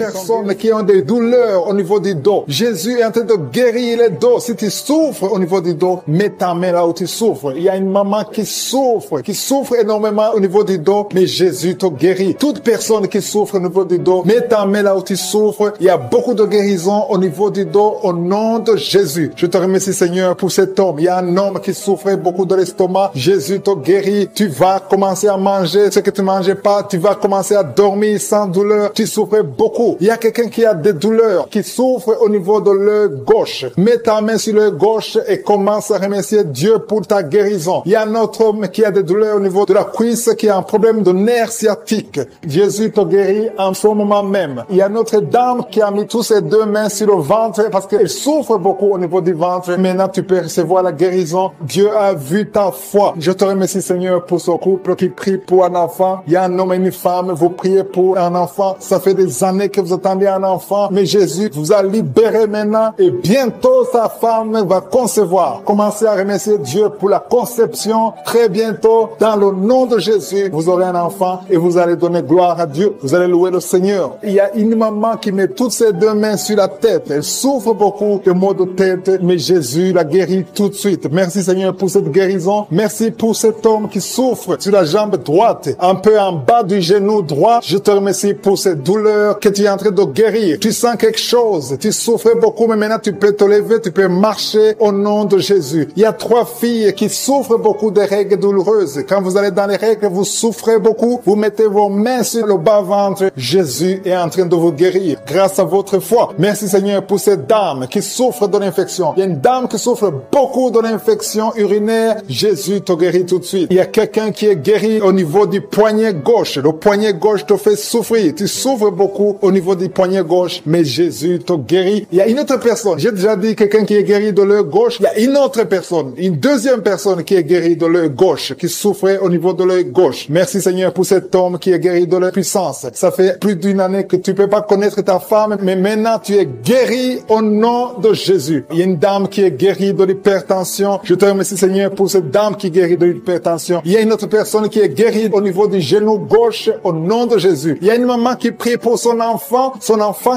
qui ont des douleurs au niveau du dos. Jésus est en train de guérir les dos. Si tu souffres au niveau du dos, mets ta main là où tu souffres. Il y a une maman qui souffre énormément au niveau du dos, mais Jésus te guérit. Toute personne qui souffre au niveau du dos, mets ta main là où tu souffres. Il y a beaucoup de guérisons au niveau du dos au nom de Jésus. Je te remercie Seigneur pour cet homme. Il y a un homme qui souffrait beaucoup de l'estomac. Jésus te guérit. Tu vas commencer à manger ce que tu ne mangeais pas. Tu vas commencer à dormir sans douleur. Tu souffrais beaucoup. Il y a quelqu'un qui a des douleurs, qui souffre au niveau de l'œil gauche. Mets ta main sur l'œil gauche et commence à remercier Dieu pour ta guérison. Il y a un autre homme qui a des douleurs au niveau de la cuisse, qui a un problème de nerf sciatique. Jésus te guérit en ce moment même. Il y a une autre dame qui a mis tous ses 2 mains sur le ventre parce qu'elle souffre beaucoup au niveau du ventre. Maintenant, tu peux recevoir la guérison. Dieu a vu ta foi. Je te remercie, Seigneur, pour ce couple qui prie pour un enfant. Il y a un homme et une femme. Vous priez pour un enfant. Ça fait des années que vous attendez un enfant. Mais Jésus vous a libéré maintenant. Et bientôt, sa femme va concevoir. Commencez à remercier Dieu pour la conception. Très bientôt, dans le nom de Jésus, vous aurez un enfant et vous allez donner gloire à Dieu. Vous allez louer le Seigneur. Il y a une maman qui met toutes ses 2 mains sur la tête. Elle souffre beaucoup de maux de tête, mais Jésus la guérit tout de suite. Merci Seigneur pour cette guérison. Merci pour cet homme qui souffre sur la jambe droite, un peu en bas du genou droit. Je te remercie pour cette douleur que tu es en train de guérir. Tu sens quelque chose. Tu souffrais beaucoup, mais maintenant tu peux te lever, tu peux marcher au nom de Jésus. Il y a 3 filles qui souffrent beaucoup des règles douloureuses. Quand vous allez dans les règles, vous souffrez beaucoup. Vous mettez vos mains sur le bas-ventre. Jésus est en train de vous guérir grâce à votre foi. Merci Seigneur pour cette dame qui souffre de l'infection. Il y a une dame qui souffre beaucoup de l'infection urinaire. Jésus te guérit tout de suite. Il y a quelqu'un qui est guéri au niveau du poignet gauche. Le poignet gauche te fait souffrir. Tu souffres beaucoup au niveau du poignet gauche, mais Jésus te guérit. Il y a une autre personne. J'ai déjà dit quelqu'un qui est guéri de l'œil gauche. Il y a une autre personne, une deuxième personne qui est guérie de l'œil gauche, qui souffrait au niveau de l'œil gauche. Merci Seigneur pour cet homme qui est guéri de la puissance. Ça fait plus d'une année que tu peux pas connaître ta femme, mais maintenant tu es guéri au nom de Jésus. Il y a une dame qui est guérie de l'hypertension. Je te remercie Seigneur pour cette dame qui est guérie de l'hypertension. Il y a une autre personne qui est guérie au niveau du genou gauche au nom de Jésus. Il y a une maman qui prie pour son enfant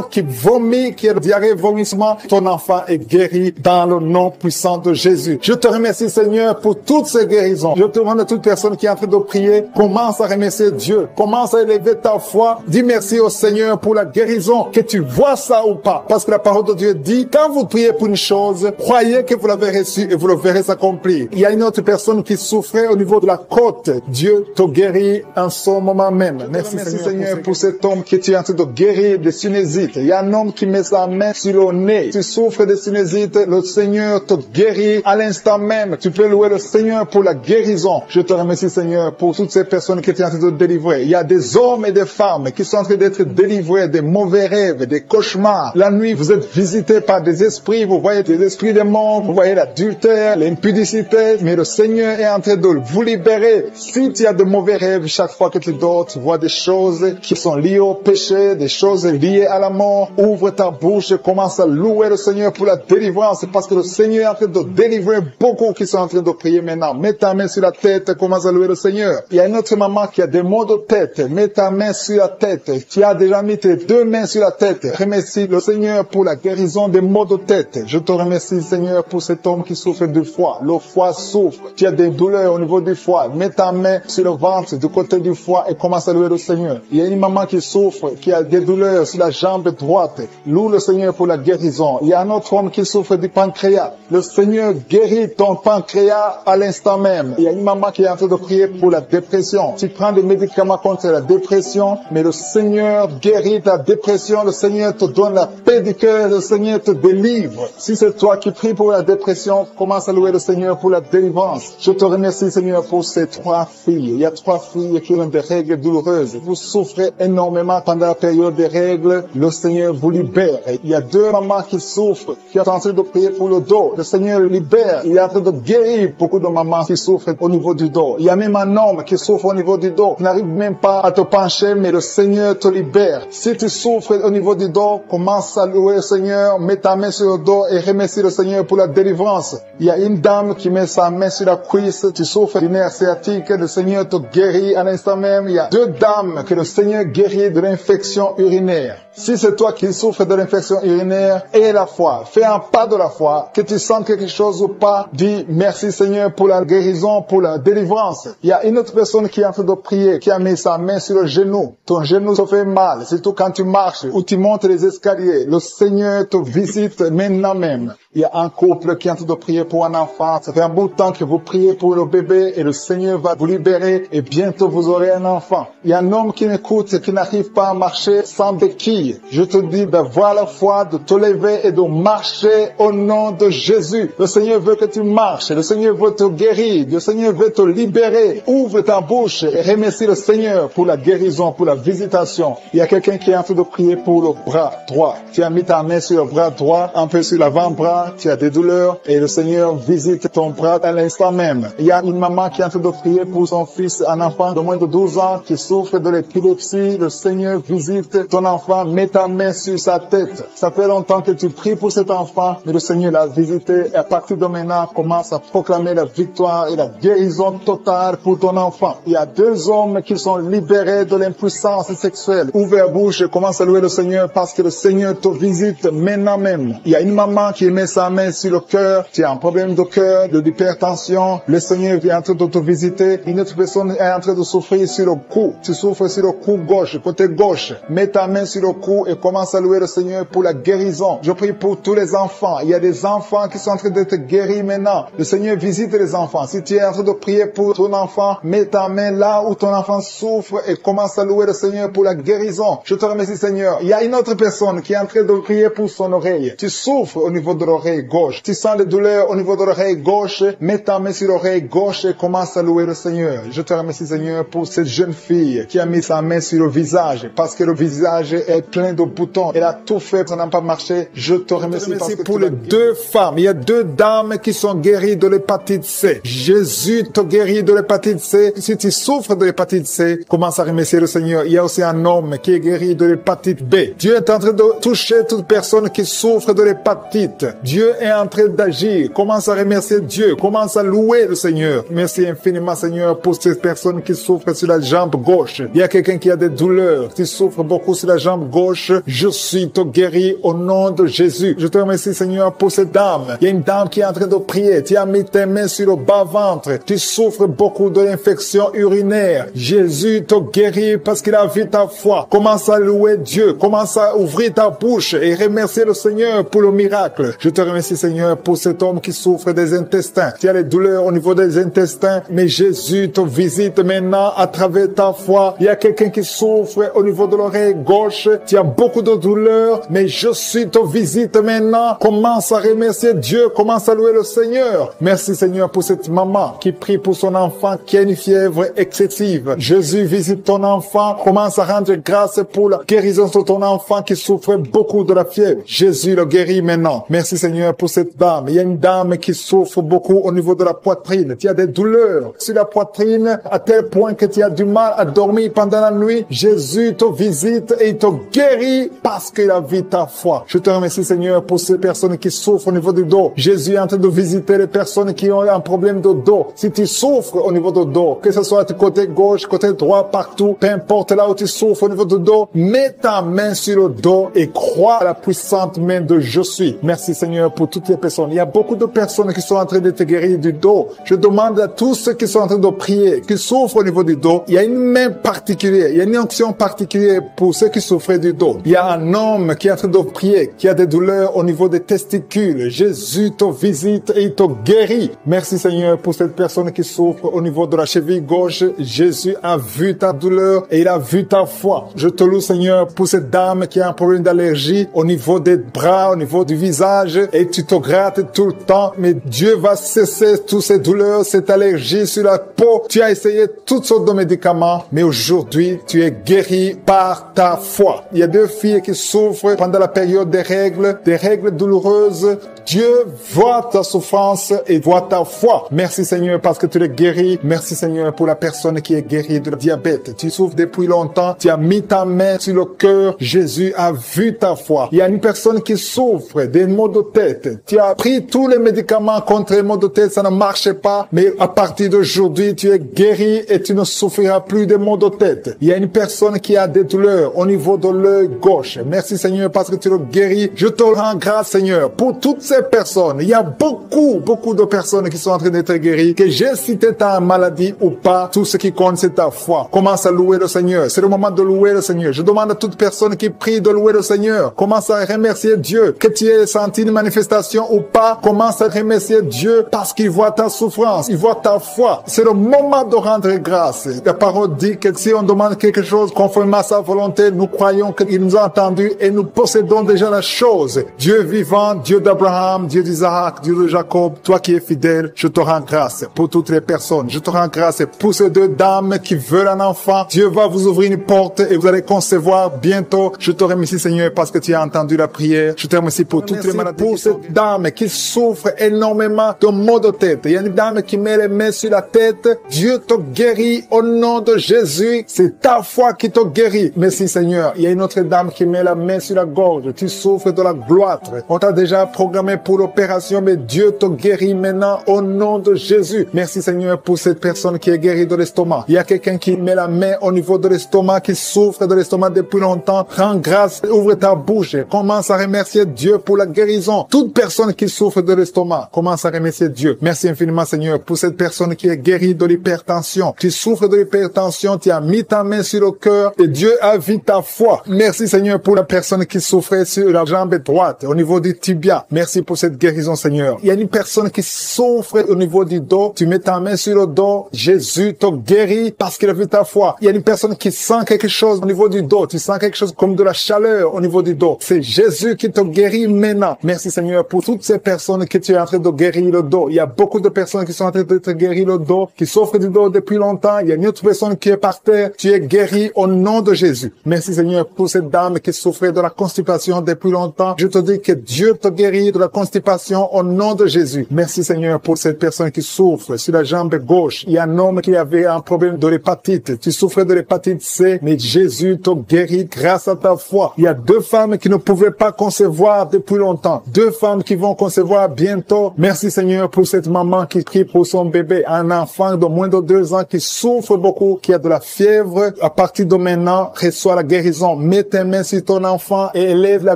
qui vomit, qui a diarrhée, vomissement. Ton enfant est guéri dans le nom puissant de Jésus. Je te remercie Seigneur pour toutes ces guérisons. Je te demande à toute personne qui est en train de prier, commence à remercier Dieu. Commence à élever ta foi. Dis merci au Seigneur pour la guérison, que tu vois ça ou pas. Parce que la parole de Dieu dit, quand vous priez pour une chose, croyez que vous l'avez reçue et vous le verrez s'accomplir. Il y a une autre personne qui souffrait au niveau de la côte. Dieu te guérit en ce moment même. Merci Seigneur pour cet homme qui est en train de guérir des sinusites. Il y a un homme qui met sa main sur le nez. Tu souffres de sinusites, le Seigneur te guérit à l'instant même. Tu peux louer le Seigneur pour la guérison. Je te remercie Seigneur pour toutes ces personnes qui étaient en train de délivrer. Il y a des hommes et des femmes qui sont en train d'être délivrés des mauvais rêves, des cauchemars. La nuit, vous êtes visités par des esprits. Vous voyez des esprits des morts. Vous voyez l'adultère, l'impudicité. Mais le Seigneur est en train de vous libérer. Si tu as de mauvais rêves, chaque fois que tu dors, tu vois des choses qui sont liées au péché, des choses liées à la mort. Ouvre ta bouche et commence à louer le Seigneur pour la délivrance. Parce que le Seigneur est en train de délivrer beaucoup qui sont en train de prier maintenant. Mets ta main sur la tête, commence à louer le Seigneur. Il y a une autre maman qui a des maux de tête. Mets ta main sur la tête. Tu as déjà mis tes 2 mains sur la tête. Remercie le Seigneur pour la guérison des maux de tête. Je te remercie remercie, Seigneur, pour cet homme qui souffre du foie. Le foie souffre. Tu as des douleurs au niveau du foie. Mets ta main sur le ventre, du côté du foie et commence à louer le Seigneur. Il y a une maman qui souffre, qui a des douleurs sur la jambe droite. Loue le Seigneur pour la guérison. Il y a un autre homme qui souffre du pancréas. Le Seigneur guérit ton pancréas à l'instant même. Il y a une maman qui est en train de prier pour la dépression. Tu prends des médicaments contre la dépression, mais le Seigneur guérit ta dépression. Le Seigneur te donne la paix du cœur. Le Seigneur te délivre. Si c'est toi qui pries pour la dépression, commence à louer le Seigneur pour la délivrance. Je te remercie, Seigneur, pour ces 3 filles. Il y a 3 filles qui ont des règles douloureuses. Vous souffrez énormément pendant la période des règles. Le Seigneur vous libère. Il y a 2 mamans qui souffrent, qui sont en train de prier pour le dos. Le Seigneur libère. Il est en train de guérir beaucoup de mamans qui souffrent au niveau du dos. Il y a même un homme qui souffre au niveau du dos. Tu n'arrives même pas à te pencher, mais le Seigneur te libère. Si tu souffres au niveau du dos, commence à louer le Seigneur, mets ta main sur le dos et remercie le Seigneur pour la délivrance. Il y a une dame qui met sa main sur la cuisse, tu souffres d'une nerf sciatique, le Seigneur te guérit à l'instant même. Il y a 2 dames que le Seigneur guérit de l'infection urinaire. Si c'est toi qui souffres de l'infection urinaire, aie la foi, fais un pas de la foi, que tu sens quelque chose ou pas, dis merci Seigneur pour la guérison, pour la délivrance. Il y a une autre personne qui est en train de prier, qui a mis sa main sur le genou. Ton genou se fait mal, surtout quand tu marches ou tu montes les escaliers. Le Seigneur te visite maintenant même. Il y a un couple qui est en train de prier pour un enfant. Ça fait un bout de temps que vous priez pour le bébé et le Seigneur va vous libérer et bientôt vous aurez un enfant. Il y a un homme qui m'écoute et qui n'arrive pas à marcher sans béquille. Je te dis d'avoir la foi, de te lever et de marcher au nom de Jésus. Le Seigneur veut que tu marches. Le Seigneur veut te guérir. Le Seigneur veut te libérer. Ouvre ta bouche et remercie le Seigneur pour la guérison, pour la visitation. Il y a quelqu'un qui est en train de prier pour le bras droit. Tu as mis ta main sur le bras droit, un peu sur l'avant-bras. Tu as des douleurs et le Seigneur visite ton bras à l'instant même. Il y a une maman qui est en train de prier pour son fils, un enfant de moins de 12 ans qui souffre de l'épilepsie. Le Seigneur visite ton enfant, met ta main sur sa tête. Ça fait longtemps que tu pries pour cet enfant, mais le Seigneur l'a visité et à partir de maintenant, commence à proclamer la victoire et la guérison totale pour ton enfant. Il y a 2 hommes qui sont libérés de l'impuissance sexuelle. Ouvre la bouche et commence à louer le Seigneur parce que le Seigneur te visite maintenant même. Il y a une maman qui met sa main sur le cœur, tu as un problème de cœur, de l'hypertension, le Seigneur vient en train de te visiter. Une autre personne est en train de souffrir sur le cou, tu souffres sur le cou gauche, côté gauche. Mets ta main sur le cou et commence à louer le Seigneur pour la guérison. Je prie pour tous les enfants. Il y a des enfants qui sont en train d'être guéris maintenant. Le Seigneur visite les enfants. Si tu es en train de prier pour ton enfant, mets ta main là où ton enfant souffre et commence à louer le Seigneur pour la guérison. Je te remercie Seigneur. Il y a une autre personne qui est en train de prier pour son oreille. Tu souffres au niveau de l'oreille gauche. Tu sens les douleurs au niveau de l'oreille gauche. Mets ta main sur l'oreille gauche et commence à louer le Seigneur. Je te remercie Seigneur pour cette jeune fille qui a mis sa main sur le visage parce que le visage est plein de boutons. Elle a tout fait, ça n'a pas marché. Je te remercie pour les 2 femmes. Il y a 2 dames qui sont guéries de l'hépatite C. Jésus te guérit de l'hépatite C. Si tu souffres de l'hépatite C, commence à remercier le Seigneur. Il y a aussi un homme qui est guéri de l'hépatite B. Dieu est en train de toucher toute personne qui souffre de l'hépatite. Dieu est en train d'agir. Commence à remercier Dieu. Commence à louer le Seigneur. Merci infiniment, Seigneur, pour ces personnes qui souffrent sur la jambe gauche. Il y a quelqu'un qui a des douleurs, qui souffre beaucoup sur la jambe gauche. Je suis te guéri au nom de Jésus. Je te remercie, Seigneur, pour cette dame. Il y a une dame qui est en train de prier. Tu as mis tes mains sur le bas-ventre. Tu souffres beaucoup de l'infection urinaire. Jésus te guérit parce qu'il a vu ta foi. Commence à louer Dieu. Commence à ouvrir ta bouche et remercier le Seigneur pour le miracle. Je te remercie, Seigneur, pour cet homme qui souffre des intestins. Tu as les douleurs au niveau des intestins, mais Jésus te visite maintenant à travers ta foi. Il y a quelqu'un qui souffre au niveau de l'oreille gauche. Tu as beaucoup de douleurs, mais Jésus te visite maintenant. Commence à remercier Dieu. Commence à louer le Seigneur. Merci, Seigneur, pour cette maman qui prie pour son enfant qui a une fièvre excessive. Jésus visite ton enfant. Commence à rendre grâce pour la guérison de ton enfant qui souffre beaucoup de la fièvre. Jésus le guérit maintenant. Merci, Seigneur, pour cette dame. Il y a une dame qui souffre beaucoup au niveau de la poitrine. Tu as des douleurs sur la poitrine à tel point que tu as du mal à dormir pendant la nuit. Jésus te visite et il te guérit parce qu'il a vu ta foi. Je te remercie, Seigneur, pour ces personnes qui souffrent au niveau du dos. Jésus est en train de visiter les personnes qui ont un problème de dos. Si tu souffres au niveau du dos, que ce soit du côté gauche, côté droit, partout, peu importe là où tu souffres au niveau du dos, mets ta main sur le dos et crois à la puissante main de Je suis. Merci, Seigneur. Seigneur, pour toutes les personnes. Il y a beaucoup de personnes qui sont en train d'être guéries du dos. Je demande à tous ceux qui sont en train de prier, qui souffrent au niveau du dos, il y a une main particulière, il y a une onction particulière pour ceux qui souffrent du dos. Il y a un homme qui est en train de prier, qui a des douleurs au niveau des testicules. Jésus te visite et il te guérit. Merci Seigneur pour cette personne qui souffre au niveau de la cheville gauche. Jésus a vu ta douleur et il a vu ta foi. Je te loue Seigneur pour cette dame qui a un problème d'allergie au niveau des bras, au niveau du visage, et tu te grattes tout le temps, mais Dieu va cesser toutes ces douleurs, cette allergie sur la peau. Tu as essayé toutes sortes de médicaments, mais aujourd'hui, tu es guéri par ta foi. Il y a 2 filles qui souffrent pendant la période des règles douloureuses. Dieu voit ta souffrance et voit ta foi. Merci Seigneur parce que tu es guéri. Merci Seigneur pour la personne qui est guérie de diabète. Tu souffres depuis longtemps. Tu as mis ta main sur le cœur. Jésus a vu ta foi. Il y a une personne qui souffre des maux de tête. Tu as pris tous les médicaments contre les maux de tête. Ça ne marchait pas. Mais à partir d'aujourd'hui, tu es guéri et tu ne souffriras plus des maux de tête. Il y a une personne qui a des douleurs au niveau de l'œil gauche. Merci Seigneur parce que tu le guéris. Je te rends grâce Seigneur pour toutes ces personnes. Il y a beaucoup de personnes qui sont en train d'être guéries. Que j'ai cité ta maladie ou pas, tout ce qui compte c'est ta foi. Commence à louer le Seigneur. C'est le moment de louer le Seigneur. Je demande à toute personne qui prie de louer le Seigneur. Commence à remercier Dieu. Que tu aies senti une manifestation ou pas, commence à remercier Dieu parce qu'il voit ta souffrance, il voit ta foi. C'est le moment de rendre grâce. La parole dit que si on demande quelque chose conformément à sa volonté, nous croyons qu'il nous a entendus et nous possédons déjà la chose. Dieu vivant, Dieu d'Abraham, Dieu d'Isaac, Dieu de Jacob, toi qui es fidèle, je te rends grâce pour toutes les personnes. Je te rends grâce pour ces 2 dames qui veulent un enfant. Dieu va vous ouvrir une porte et vous allez concevoir bientôt. Je te remercie Seigneur parce que tu as entendu la prière. Je te remercie pour toutes les maladies. Pour cette dame qui souffre énormément de maux de tête. Il y a une dame qui met les mains sur la tête. Dieu te guérit au nom de Jésus. C'est ta foi qui te guérit. Merci Seigneur. Il y a une autre dame qui met la main sur la gorge. Tu souffres de la gloître. On t'a déjà programmé pour l'opération, mais Dieu te guérit maintenant au nom de Jésus. Merci Seigneur pour cette personne qui est guérie de l'estomac. Il y a quelqu'un qui met la main au niveau de l'estomac, qui souffre de l'estomac depuis longtemps. Rends grâce, ouvre ta bouche. Commence à remercier Dieu pour la guérison. Toute personne qui souffre de l'estomac, commence à remercier Dieu. Merci infiniment Seigneur pour cette personne qui est guérie de l'hypertension. Tu souffres de l'hypertension, tu as mis ta main sur le cœur et Dieu a vu ta foi. Merci Seigneur pour la personne qui souffrait sur la jambe droite, au niveau du tibia. Merci pour cette guérison Seigneur. Il y a une personne qui souffre au niveau du dos. Tu mets ta main sur le dos. Jésus te guérit parce qu'il a vu ta foi. Il y a une personne qui sent quelque chose au niveau du dos. Tu sens quelque chose comme de la chaleur au niveau du dos. C'est Jésus qui te guérit maintenant. Merci Seigneur pour toutes ces personnes que tu es en train de guérir le dos. Il y a beaucoup de personnes qui sont en train de te guérir le dos, qui souffrent du dos depuis longtemps. Il y a une autre personne qui est par terre. Tu es guéri au nom de Jésus. Merci Seigneur pour cette dame qui souffrait de la constipation depuis longtemps. Je te dis que Dieu te guérit de la constipation au nom de Jésus. Merci Seigneur pour cette personne qui souffre sur la jambe gauche. Il y a un homme qui avait un problème de l'hépatite. Tu souffrais de l'hépatite C, mais Jésus te guérit grâce à ta foi. Il y a 2 femmes qui ne pouvaient pas concevoir depuis longtemps. 2 femmes qui vont concevoir bientôt. Merci Seigneur pour cette maman qui prie pour son bébé. Un enfant de moins de 2 ans qui souffre beaucoup, qui a de la fièvre. À partir de maintenant, reçois la guérison. Mets tes mains sur ton enfant et élève la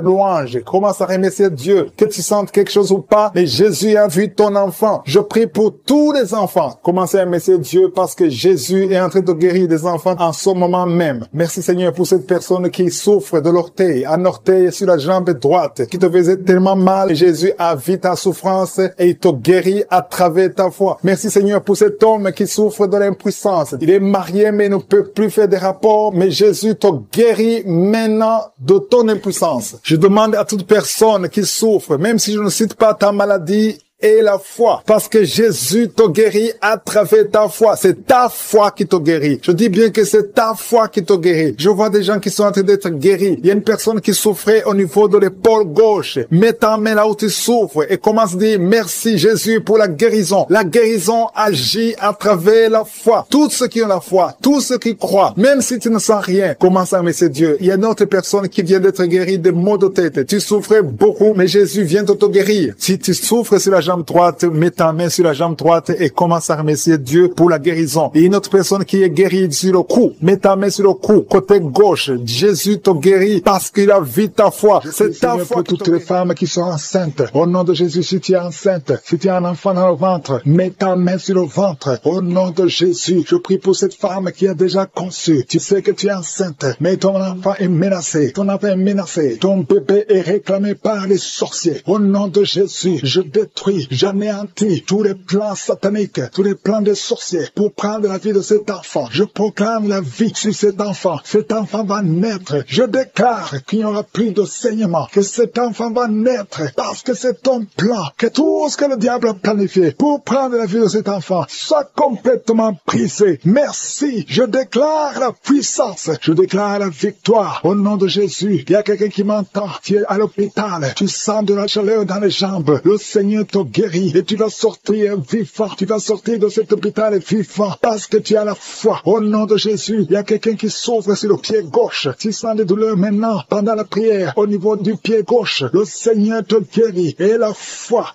louange. Commence à remercier Dieu. Que tu sentes quelque chose ou pas, mais Jésus a vu ton enfant. Je prie pour tous les enfants. Commencez à remercier Dieu parce que Jésus est en train de guérir des enfants en ce moment même. Merci Seigneur pour cette personne qui souffre de l'orteil, un orteil sur la jambe droite, qui te faisait tellement mal. Jésus a vu ta souffrance et il te guérit à travers ta foi. Merci Seigneur pour cet homme qui souffre de l'impuissance. Il est marié mais ne peut plus faire des rapports, mais Jésus te guérit maintenant de ton impuissance. Je demande à toute personne qui souffre, même si je ne cite pas ta maladie, et la foi. Parce que Jésus te guérit à travers ta foi. C'est ta foi qui te guérit. Je dis bien que c'est ta foi qui te guérit. Je vois des gens qui sont en train d'être guéris. Il y a une personne qui souffrait au niveau de l'épaule gauche. Mets ta main là où tu souffres et commence à dire merci Jésus pour la guérison. La guérison agit à travers la foi. Tous ceux qui ont la foi, tous ceux qui croient, même si tu ne sens rien, commence à remercier Dieu. Il y a une autre personne qui vient d'être guérie de maux de tête. Tu souffrais beaucoup, mais Jésus vient de te guérir. Si tu souffres sur la jambe droite, mets ta main sur la jambe droite et commence à remercier Dieu pour la guérison. Et une autre personne qui est guérie sur le cou, mets ta main sur le cou, côté gauche. Jésus te guérit parce qu'il a vu ta foi. C'est ta foi. Pour toutes les femmes qui sont enceintes, au nom de Jésus, si tu es enceinte, si tu as un enfant dans le ventre, mets ta main sur le ventre. Au nom de Jésus, je prie pour cette femme qui a déjà conçu. Tu sais que tu es enceinte, mais ton enfant est menacé. Ton enfant est menacé. Ton bébé est réclamé par les sorciers. Au nom de Jésus, je détruis, j'anéantis tous les plans sataniques, tous les plans des sorciers pour prendre la vie de cet enfant. Je proclame la vie sur cet enfant. Cet enfant va naître. Je déclare qu'il n'y aura plus de saignement, que cet enfant va naître parce que c'est ton plan, que tout ce que le diable a planifié pour prendre la vie de cet enfant soit complètement brisé. Merci. Je déclare la puissance. Je déclare la victoire au nom de Jésus. Il y a quelqu'un qui m'entend. Tu es à l'hôpital. Tu sens de la chaleur dans les jambes. Le Seigneur te guérit et tu vas sortir vivant. Tu vas sortir de cet hôpital vivant parce que tu as la foi. Au nom de Jésus, il y a quelqu'un qui souffre sur le pied gauche. Tu sens des douleurs maintenant pendant la prière au niveau du pied gauche. Le Seigneur te guérit. Et la foi.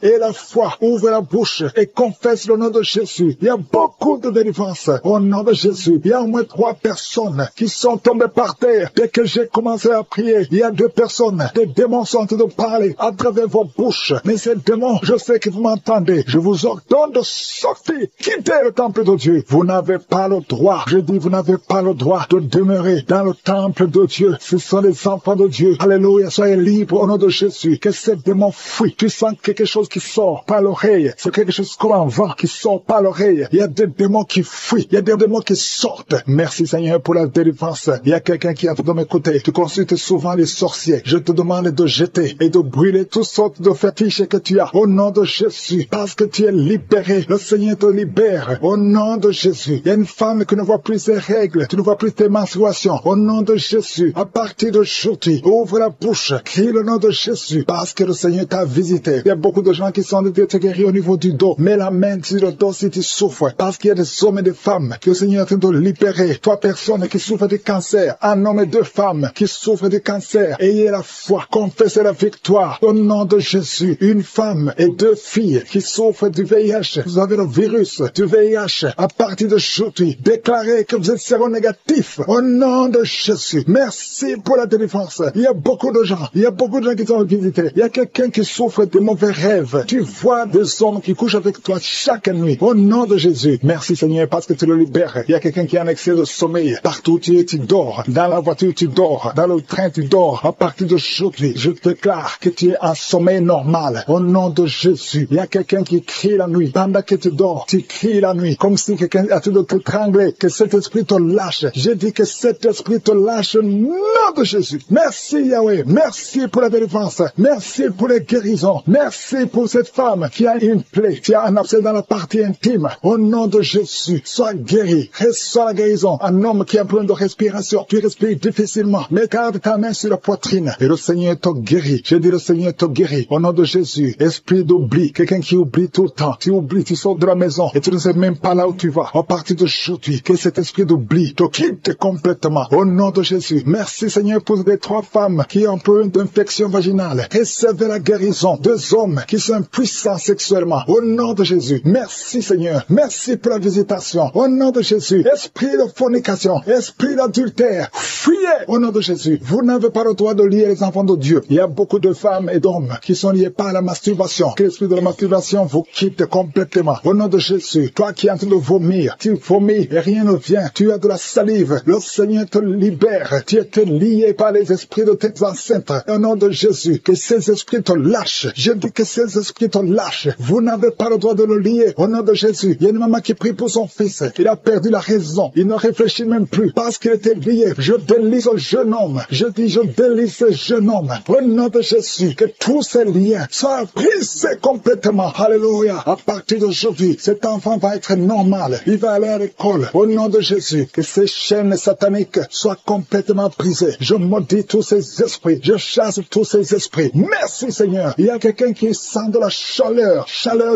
Ouvre la bouche et confesse le nom de Jésus. Il y a beaucoup de délivrance au nom de Jésus. Il y a au moins 3 personnes qui sont tombées par terre. Dès que j'ai commencé à prier, il y a 2 personnes. Des démons sont en train de parler à travers vos bouches. Mais ces démons, je sais que vous m'entendez. Je vous ordonne de sortir. Quittez le temple de Dieu. Vous n'avez pas le droit. Je dis, vous n'avez pas le droit de demeurer dans le temple de Dieu. Ce sont les enfants de Dieu. Alléluia. Soyez libres au nom de Jésus. Que ces démons fuient. Tu sens quelque chose qui sort par l'oreille. C'est quelque chose comme un vent qui sort par l'oreille. Il y a des démons qui fuient. Il y a des démons qui sortent. Merci Seigneur pour la délivrance. Il y a quelqu'un qui est en train de m'écouter. Tu consultes souvent les sorciers. Je te demande de jeter et de brûler toutes sortes de fétiches que tu as au nom de Jésus. Parce que tu es libéré. Le Seigneur te libère au nom de Jésus. Il y a une femme qui ne voit plus ses règles. Tu ne vois plus tes menstruations. Au nom de Jésus. À partir d'aujourd'hui, ouvre la bouche. Crie le nom de Jésus. Parce que le Seigneur t'a visité. Il y a beaucoup de gens qui sont en train de te guérir au niveau du dos. Mets la main sur le dos si tu souffres. Parce qu'il y a des hommes et des femmes que le Seigneur est en train de libérer. 3 personnes qui souffrent de cancer. Un homme et 2 femmes qui souffrent de cancer. Ayez la foi. Confessez la victoire. Au nom de Jésus. Une femme et 2 filles qui souffrent du VIH. Vous avez le virus du VIH. À partir d'aujourd'hui, déclarez que vous êtes séronégatif. Au nom de Jésus. Merci pour la délivrance. Il y a beaucoup de gens. Il y a beaucoup de gens qui sont visités. Il y a quelqu'un qui souffre de mauvais rêves. Tu vois des hommes qui couchent avec toi chaque nuit. Au nom de Jésus. Merci Seigneur parce que tu le libères. Il y a quelqu'un qui a un excès de sommeil. Partout où tu es, tu dors. Dans la voiture, tu dors. Dans le train, tu dors. À partir d'aujourd'hui, je déclare que tu es en sommeil normal. Au nom de Jésus. Il y a quelqu'un qui crie la nuit. Pendant que tu dors, tu cries la nuit. Comme si quelqu'un a tout de t'étrangler. Que cet esprit te lâche. Je dis que cet esprit te lâche au nom de Jésus. Merci Yahweh. Merci pour la délivrance. Merci pour les guérisons. Merci pour cette femme qui a une plaie, qui a un abcès dans la partie intime. Au nom de Jésus, sois guéri. Reçois la guérison. Un homme qui a un problème de respiration. Tu respires difficilement. Mets ta main sur la poitrine. Et le Seigneur te guérit. Je dis le Seigneur te guérit. Au nom de Jésus, esprit d'oubli. Quelqu'un qui oublie tout le temps. Tu oublies, tu sors de la maison et tu ne sais même pas là où tu vas. À partir d'aujourd'hui, que cet esprit d'oubli te quitte complètement. Au nom de Jésus. Merci Seigneur pour les 3 femmes qui ont un problème d'infection vaginale. Recevez la guérison. 2 hommes qui sont puissants sexuellement. Au nom de Jésus. Merci Seigneur. Merci pour la visitation. Au nom de Jésus. Esprit de fornication. Esprit d'adultère. Fuyez au nom de Jésus. Vous n'avez pas le droit de lier les enfants de Dieu. Il y a beaucoup de femmes et d'hommes qui sont liés par la masturbation. Que l'esprit de la masturbation vous quitte complètement. Au nom de Jésus. Toi qui es en train de vomir. Tu vomis et rien ne vient. Tu as de la salive. Le Seigneur te libère. Tu es lié par les esprits de tes ancêtres. Au nom de Jésus. Que ces esprits te lâchent. Je dis que ces esprits te lâchent. Vous n'avez pas le droit de le lier. Au nom de Jésus. Il y a une maman qui prie pour son fils. Il a perdu la raison. Il ne réfléchit même plus. Parce qu'il était lié. Je délie ce jeune homme. Je dis, je délie ce jeune homme. Au nom de Jésus. Que tous ces liens soient brisés complètement. Alléluia. À partir d'aujourd'hui, cet enfant va être normal. Il va aller à l'école. Au nom de Jésus. Que ces chaînes sataniques soient complètement brisées. Je maudis tous ces esprits. Je chasse tous ces esprits. Merci Seigneur. Il y a quelqu'un qui sent de la chaleur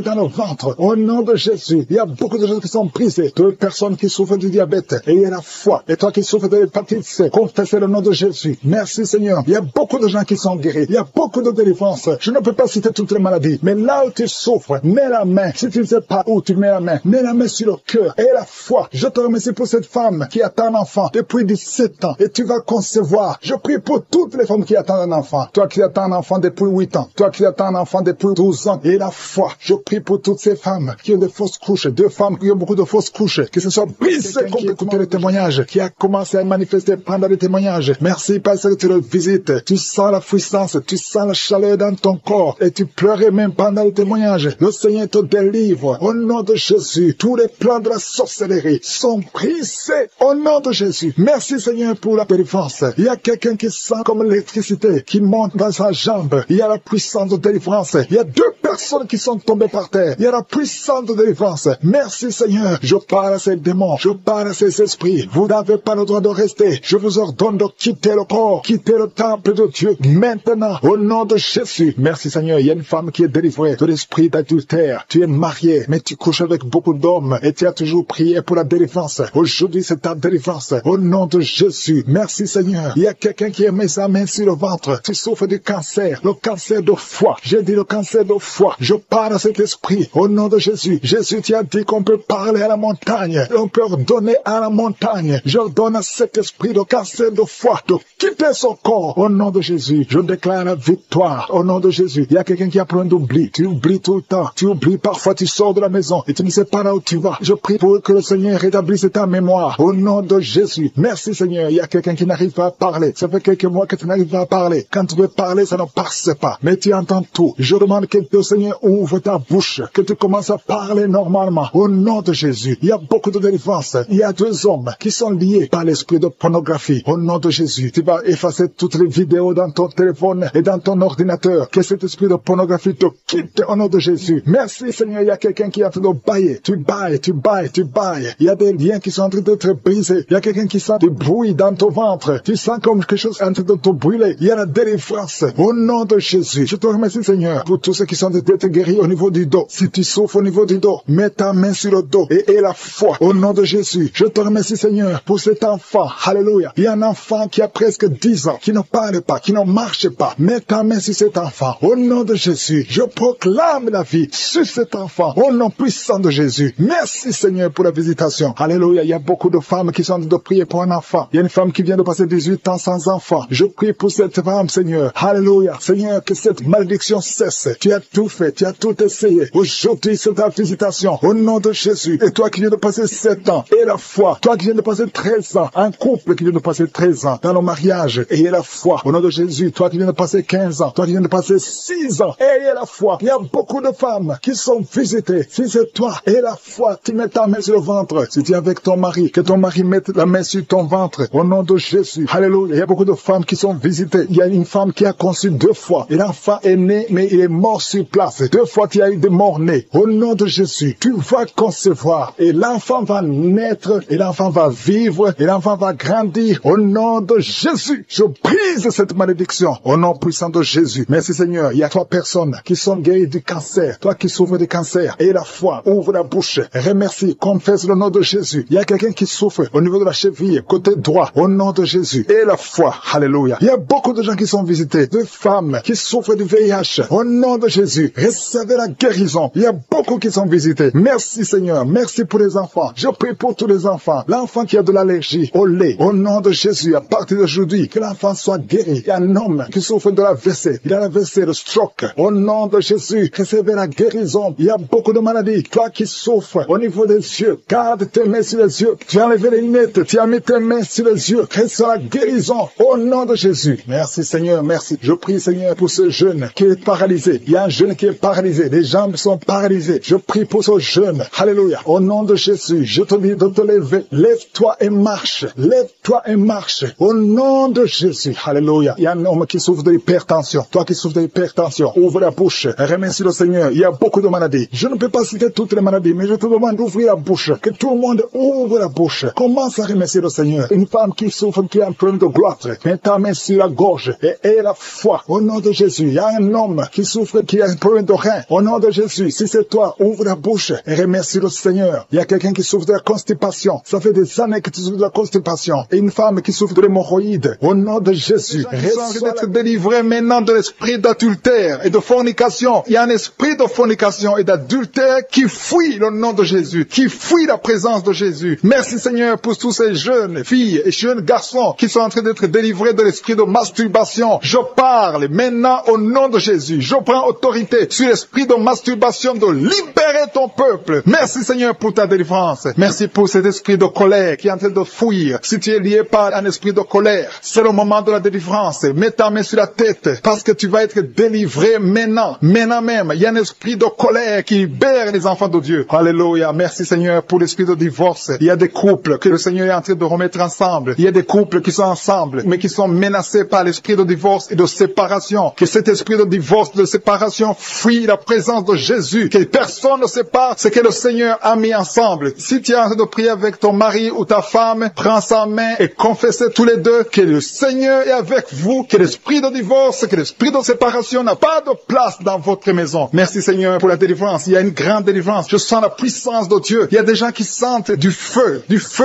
dans le ventre. Au nom de Jésus. Il y a beaucoup de gens qui sont brisés. 2 personnes qui souffrent du diabète. Et il y a la foi. Et toi qui souffres de l'hépatite C. Confessez le nom de Jésus. Merci Seigneur. Il y a beaucoup de gens qui sont guéris. Il y a beaucoup de délivrances. Je ne peux pas citer toutes les maladies. Mais là où tu souffres, mets la main. Si tu ne sais pas où tu mets la main sur le cœur et la foi. Je te remercie pour cette femme qui attend un enfant depuis 17 ans et tu vas concevoir. Je prie pour toutes les femmes qui attendent un enfant. Toi qui attends un enfant depuis 8 ans, toi qui attends un enfant depuis 12 ans et la foi. Je prie pour toutes ces femmes qui ont des fausses couches, deux femmes qui ont beaucoup de fausses couches, que ce soit brisé comme écouter le témoignage, qui a commencé à manifester pendant le témoignage. Merci parce que tu le visites. Tu sens la puissance, tu sens la chaleur dans ton corps et tu pleurais même pendant le témoignage. Le Seigneur te délivre. Au nom de Jésus, tous les plans de la sorcellerie sont brisés. Au nom de Jésus. Merci Seigneur pour la délivrance. Il y a quelqu'un qui sent comme l'électricité qui monte dans sa jambe. Il y a la puissance de délivrance. Il y a 2 personnes qui sont tombées par terre. Il y a la puissance de délivrance. Merci Seigneur. Je parle à ces démons. Je parle à ces esprits. Vous n'avez pas le droit de rester. Je vous ordonne de quitter le corps, quitter le temple de Dieu maintenant. Au nom de Jésus. Merci Seigneur. Il y a une femme qui est délivrée de l'esprit d'adultère. Tu es marié, mais tu couches avec beaucoup d'hommes et tu as toujours prié pour la délivrance. Aujourd'hui, c'est ta délivrance. Au nom de Jésus. Merci Seigneur. Il y a quelqu'un qui a mis sa main sur le ventre. Tu souffres du cancer. Le cancer de foie. J'ai dit le cancer de foie. Je parle à cet esprit. Au nom de Jésus. Jésus, tu as dit qu'on peut parler à la montagne. On peut ordonner à la montagne. J'ordonne à cet esprit de cancer de foie de quitter son corps. Au nom de Jésus. Je déclare la victoire. Au nom de Jésus. Il y a quelqu'un qui a pris un oubli. Tu oublies tout le temps. Tu oublies parfois. Tu sors de la maison et tu ne sais pas là où tu vas. Je prie pour que le Seigneur rétablisse ta mémoire. Au nom de Jésus. Merci Seigneur. Il y a quelqu'un qui n'arrive pas à parler. Ça fait quelques mois que tu n'arrives pas à parler. Quand tu veux parler, ça ne passe pas. Mais tu entends tout. Je demande que le Seigneur ouvre ta bouche. Que tu commences à parler normalement. Au nom de Jésus. Il y a beaucoup de délivrance. Il y a 2 hommes qui sont liés par l'esprit de pornographie. Au nom de Jésus. Tu vas effacer toutes les vidéos dans ton téléphone et dans ton ordinateur. Que cet esprit de pornographie te quitte au nom de Jésus. Merci Seigneur. Il y a quelqu'un qui est en train de bailler. Tu bailles, tu bailles, tu bailles. Il y a des liens qui sont en train d'être brisés. Il y a quelqu'un qui sent du bruit dans ton ventre. Tu sens comme quelque chose en train de te brûler. Il y a la délivrance. Au nom de Jésus. Je te remercie Seigneur pour tous ceux qui sont d'être guéris au niveau du dos. Si tu souffres au niveau du dos, mets ta main sur le dos et la foi. Au nom de Jésus. Je te remercie Seigneur pour cet enfant. Alléluia. Il y a un enfant qui a presque 10 ans, qui ne parle pas, qui ne marche pas. Mets ta main sur cet enfant. Au nom de Jésus. Je proclame la vie sur cet enfant. Au nom puissant de Jésus. Merci Seigneur pour la visitation. Alléluia. Il y a beaucoup de femmes qui sont en train de prier pour un enfant. Il y a une femme qui vient de passer 18 ans sans enfant. Je prie pour cette femme Seigneur. Alléluia. Seigneur, que cette malédiction cesse. Tu as tout fait. Tu as tout essayé. Aujourd'hui, c'est ta visitation. Au nom de Jésus. Et toi qui viens de passer 7 ans. Et la foi. Toi qui viens de passer 13 ans. Un couple qui vient de passer 13 ans dans le mariage. Et la foi. Au nom de Jésus. Toi qui viens de passer 15 ans. Toi qui viens de passer 6 ans. Et la foi. Il y a beaucoup de femmes qui sont visitées. Si c'est toi et la foi, tu mets ta main sur le ventre. Si tu es avec ton mari, que ton mari mette la main sur ton ventre. Au nom de Jésus. Alléluia. Il y a beaucoup de femmes qui sont visitées. Il y a une femme qui a conçu 2 fois. Et l'enfant est né, mais il est mort sur place. 2 fois, tu as eu des morts-nés. Au nom de Jésus, tu vas concevoir. Et l'enfant va naître. Et l'enfant va vivre. Et l'enfant va grandir. Au nom de Jésus, je brise cette malédiction. Au nom puissant de Jésus. Merci Seigneur. Il y a 3 personnes qui sont guéries du cancer. Toi qui souffres du cancer. Et la foi. Ouvre la bouche. Remercie. Confesse le nom de Jésus. Il y a quelqu'un qui souffre au niveau de la cheville, côté droit. Au nom de Jésus. Et la foi. Alléluia. Il y a beaucoup de gens qui sont visités. De femmes qui souffrent du VIH. Au nom de Jésus. Recevez la guérison. Il y a beaucoup qui sont visités. Merci Seigneur. Merci pour les enfants. Je prie pour tous les enfants. L'enfant qui a de l'allergie au lait. Au nom de Jésus. À partir d'aujourd'hui, que l'enfant soit guéri. Il y a un homme qui souffre de l'AVC. Il a l'AVC, le stroke. Au nom de Jésus. Recevez la guérison. Il y a beaucoup de maladies. Toi qui souffres au niveau des yeux. Garde tes mains sur les yeux. Tu as enlevé les lunettes. Tu as mis tes mains sur les yeux. Reçois la guérison. Au nom de Jésus. Merci Seigneur. Merci. Je prie Seigneur pour ce jeune qui est paralysé. Il y a un jeune qui est paralysé. Les jambes sont paralysées. Je prie pour ce jeune. Alléluia. Au nom de Jésus. Je te dis de te lever. Lève-toi et marche. Lève-toi et marche. Au nom de Jésus. Alléluia. Il y a un homme qui souffre de l'hypertension. Toi qui souffres de l'hypertension. Ouvre la bouche. Remercie le Seigneur. Il y a beaucoup de maladies. Je ne peux pas citer toutes les maladies, mais je te demande d'ouvrir la bouche. Que tout le monde ouvre la bouche. Commence à remercier le Seigneur. Une femme qui souffre, qui a un problème de gloître. Mets ta main sur la gorge et la foi. Au nom de Jésus. Il y a un homme qui souffre, qui a un problème de rein. Au nom de Jésus. Si c'est toi, ouvre la bouche et remercie le Seigneur. Il y a quelqu'un qui souffre de la constipation. Ça fait des années que tu souffres de la constipation. Et une femme qui souffre de l'hémorroïde. Au nom de Jésus. Reçois d'être délivré maintenant de l'esprit d'adultère et de fornication. fornication. Il y a un esprit de fornication et d'adultère qui fuit le nom de Jésus, qui fuit la présence de Jésus. Merci Seigneur pour tous ces jeunes filles et jeunes garçons qui sont en train d'être délivrés de l'esprit de masturbation. Je parle maintenant au nom de Jésus. Je prends autorité sur l'esprit de masturbation de libérer ton peuple. Merci Seigneur pour ta délivrance. Merci pour cet esprit de colère qui est en train de fuir. Si tu es lié par un esprit de colère, c'est le moment de la délivrance. Mets ta main sur la tête parce que tu vas être délivré maintenant. Maintenant même, il y a un esprit de colère qui libère les enfants de Dieu. Alléluia. Merci Seigneur pour l'esprit de divorce. Il y a des couples que le Seigneur est en train de remettre ensemble. Il y a des couples qui sont ensemble, mais qui sont menacés par l'esprit de divorce et de séparation. Que cet esprit de divorce, de séparation, fuit la présence de Jésus. Que personne ne sépare ce que le Seigneur a mis ensemble. Si tu es en train de prier avec ton mari ou ta femme, prends sa main et confessez tous les deux que le Seigneur est avec vous, que l'esprit de divorce, que l'esprit de séparation n'a pas de place dans votre maison. Merci Seigneur pour la délivrance. Il y a une grande délivrance. Je sens la puissance de Dieu. Il y a des gens qui sentent du feu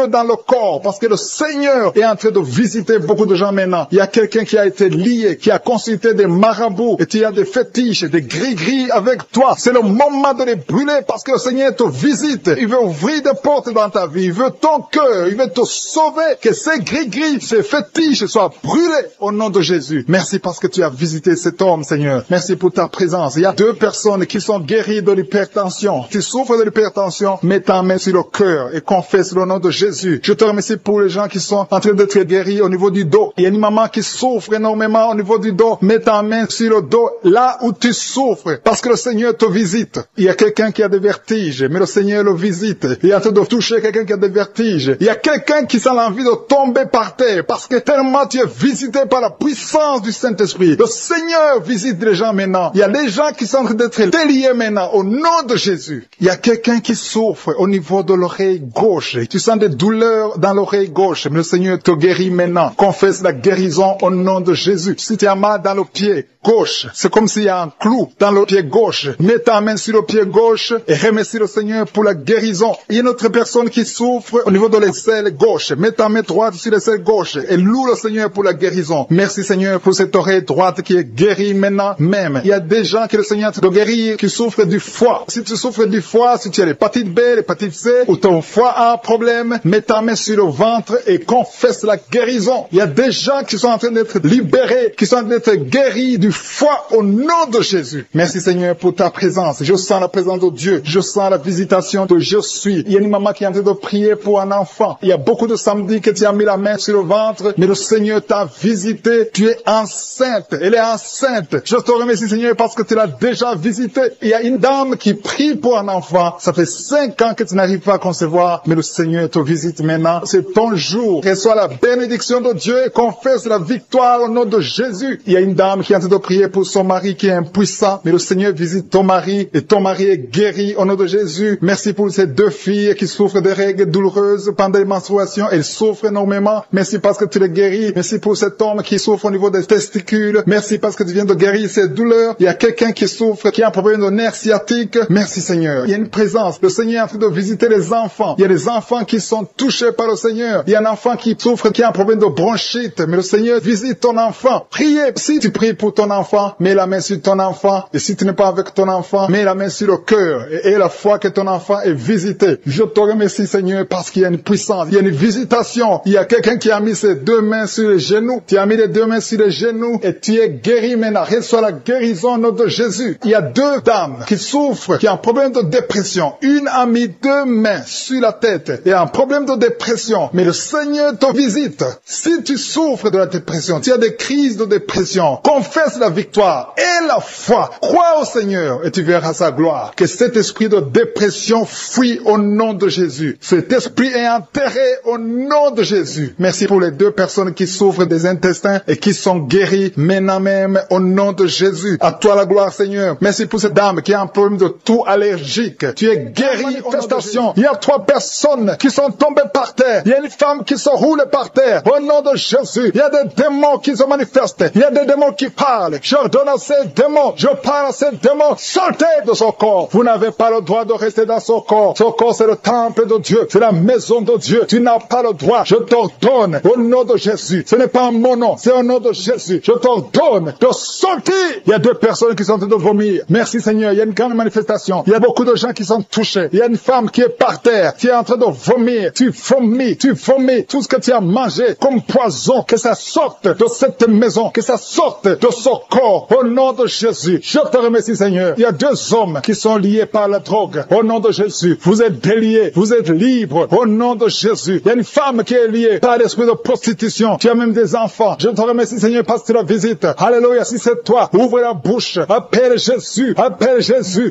dans le corps, parce que le Seigneur est en train de visiter beaucoup de gens maintenant. Il y a quelqu'un qui a été lié, qui a consulté des marabouts, et tu as des fétiches, des gris-gris avec toi. C'est le moment de les brûler, parce que le Seigneur te visite. Il veut ouvrir des portes dans ta vie. Il veut ton cœur. Il veut te sauver. Que ces gris-gris, ces fétiches soient brûlés au nom de Jésus. Merci parce que tu as visité cet homme, Seigneur. Merci pour ta présence. Il y a 2 personnes qui sont guéries de l'hypertension. Tu souffres de l'hypertension, mets ta main sur le cœur et confesse le nom de Jésus. Je te remercie pour les gens qui sont en train d'être guéris au niveau du dos. Il y a une maman qui souffre énormément au niveau du dos. Mets ta main sur le dos, là où tu souffres, parce que le Seigneur te visite. Il y a quelqu'un qui a des vertiges, mais le Seigneur le visite. Il est en train de toucher quelqu'un qui a des vertiges. Il y a quelqu'un qui sent l'envie de tomber par terre, parce que tellement tu es visité par la puissance du Saint-Esprit. Le Seigneur visite les gens maintenant. Il y a des gens qui sont en train d'être déliés maintenant, au nom de Jésus. Il y a quelqu'un qui souffre au niveau de l'oreille gauche. Tu sens des douleurs dans l'oreille gauche, mais le Seigneur te guérit maintenant. Confesse la guérison au nom de Jésus. Si tu as mal dans le pied gauche, c'est comme s'il y a un clou dans le pied gauche. Mets ta main sur le pied gauche et remercie le Seigneur pour la guérison. Il y a une autre personne qui souffre au niveau de l'aisselle gauche. Mets ta main droite sur l'aisselle gauche et loue le Seigneur pour la guérison. Merci Seigneur pour cette oreille droite qui est guérie maintenant même. Il y a des gens que le Seigneur te guérit qui souffrent du foie. Si tu souffres du foie, si tu as l'hépatite B, l'hépatite C, ou ton foie a un problème, mets ta main sur le ventre et confesse la guérison. Il y a des gens qui sont en train d'être libérés, qui sont en train d'être guéris du foie au nom de Jésus. Merci Seigneur pour ta présence. Je sens la présence de Dieu. Je sens la visitation de je suis. Il y a une maman qui est en train de prier pour un enfant. Il y a beaucoup de samedis que tu as mis la main sur le ventre, mais le Seigneur t'a visité. Tu es enceinte. Elle est enceinte. Je te remercie Seigneur parce que tu l'as déjà visité. Il y a une dame qui prie pour un enfant. Ça fait 5 ans que tu n'arrives pas à concevoir, mais le Seigneur te visite maintenant. C'est ton jour. Reçois la bénédiction de Dieu et confesse la victoire au nom de Jésus. Il y a une dame qui est en train de prier pour son mari qui est impuissant, mais le Seigneur visite ton mari et ton mari est guéri au nom de Jésus. Merci pour ces 2 filles qui souffrent de règles douloureuses pendant les menstruations. Elles souffrent énormément. Merci parce que tu les guéris. Merci pour cet homme qui souffre au niveau des testicules. Merci parce que tu viens de guérir ces douleurs. Il y a quelqu'un qui souffre, qui a un problème de nerf sciatique. Merci Seigneur. Il y a une présence. Le Seigneur est en train de visiter les enfants. Il y a des enfants qui sont touchés par le Seigneur. Il y a un enfant qui souffre, qui a un problème de bronchite. Mais le Seigneur visite ton enfant. Priez. Si tu pries pour ton enfant, mets la main sur ton enfant. Et si tu n'es pas avec ton enfant, mets la main sur le cœur. Et la foi que ton enfant est visité. Je te remercie Seigneur parce qu'il y a une puissance. Il y a une visitation. Il y a quelqu'un qui a mis ses 2 mains sur les genoux. Tu as mis les 2 mains sur les genoux et tu es guéri maintenant. Reçois la guérison au nom de Jésus. Il y a 2 dames qui souffrent, qui ont un problème de dépression. Une a mis 2 mains sur la tête et a un problème de dépression. Mais le Seigneur te visite. Si tu souffres de la dépression, tu as des crises de dépression, confesse la victoire et la foi. Crois au Seigneur et tu verras sa gloire. Que cet esprit de dépression fuit au nom de Jésus. Cet esprit est enterré au nom de Jésus. Merci pour les 2 personnes qui souffrent des intestins et qui sont guéries maintenant même au nom de Jésus. À toi la gloire Seigneur. Merci pour cette dame qui a un problème de toux allergique. Tu es guéri. Manifestation. Il y a 3 personnes qui sont tombées par terre. Il y a une femme qui se roule par terre. Au nom de Jésus. Il y a des démons qui se manifestent. Il y a des démons qui parlent. J'ordonne à ces démon, je parle à ce démon, sortez de son corps. Vous n'avez pas le droit de rester dans son corps. Son corps, c'est le temple de Dieu, c'est la maison de Dieu. Tu n'as pas le droit. Je t'ordonne au nom de Jésus. Ce n'est pas mon nom, c'est au nom de Jésus. Je t'ordonne de sortir. Il y a 2 personnes qui sont en train de vomir. Merci Seigneur, il y a une grande manifestation. Il y a beaucoup de gens qui sont touchés. Il y a une femme qui est par terre, qui est en train de vomir. Tu vomis tout ce que tu as mangé comme poison. Que ça sorte de cette maison, que ça sorte de son corps. Au nom de Jésus, je te remercie Seigneur. Il y a 2 hommes qui sont liés par la drogue. Au nom de Jésus, vous êtes déliés, vous êtes libres. Au nom de Jésus, il y a une femme qui est liée par l'esprit de prostitution. Tu as même des enfants. Je te remercie Seigneur parce que tu la visites. Alléluia, si c'est toi, ouvre la bouche, appelle Jésus,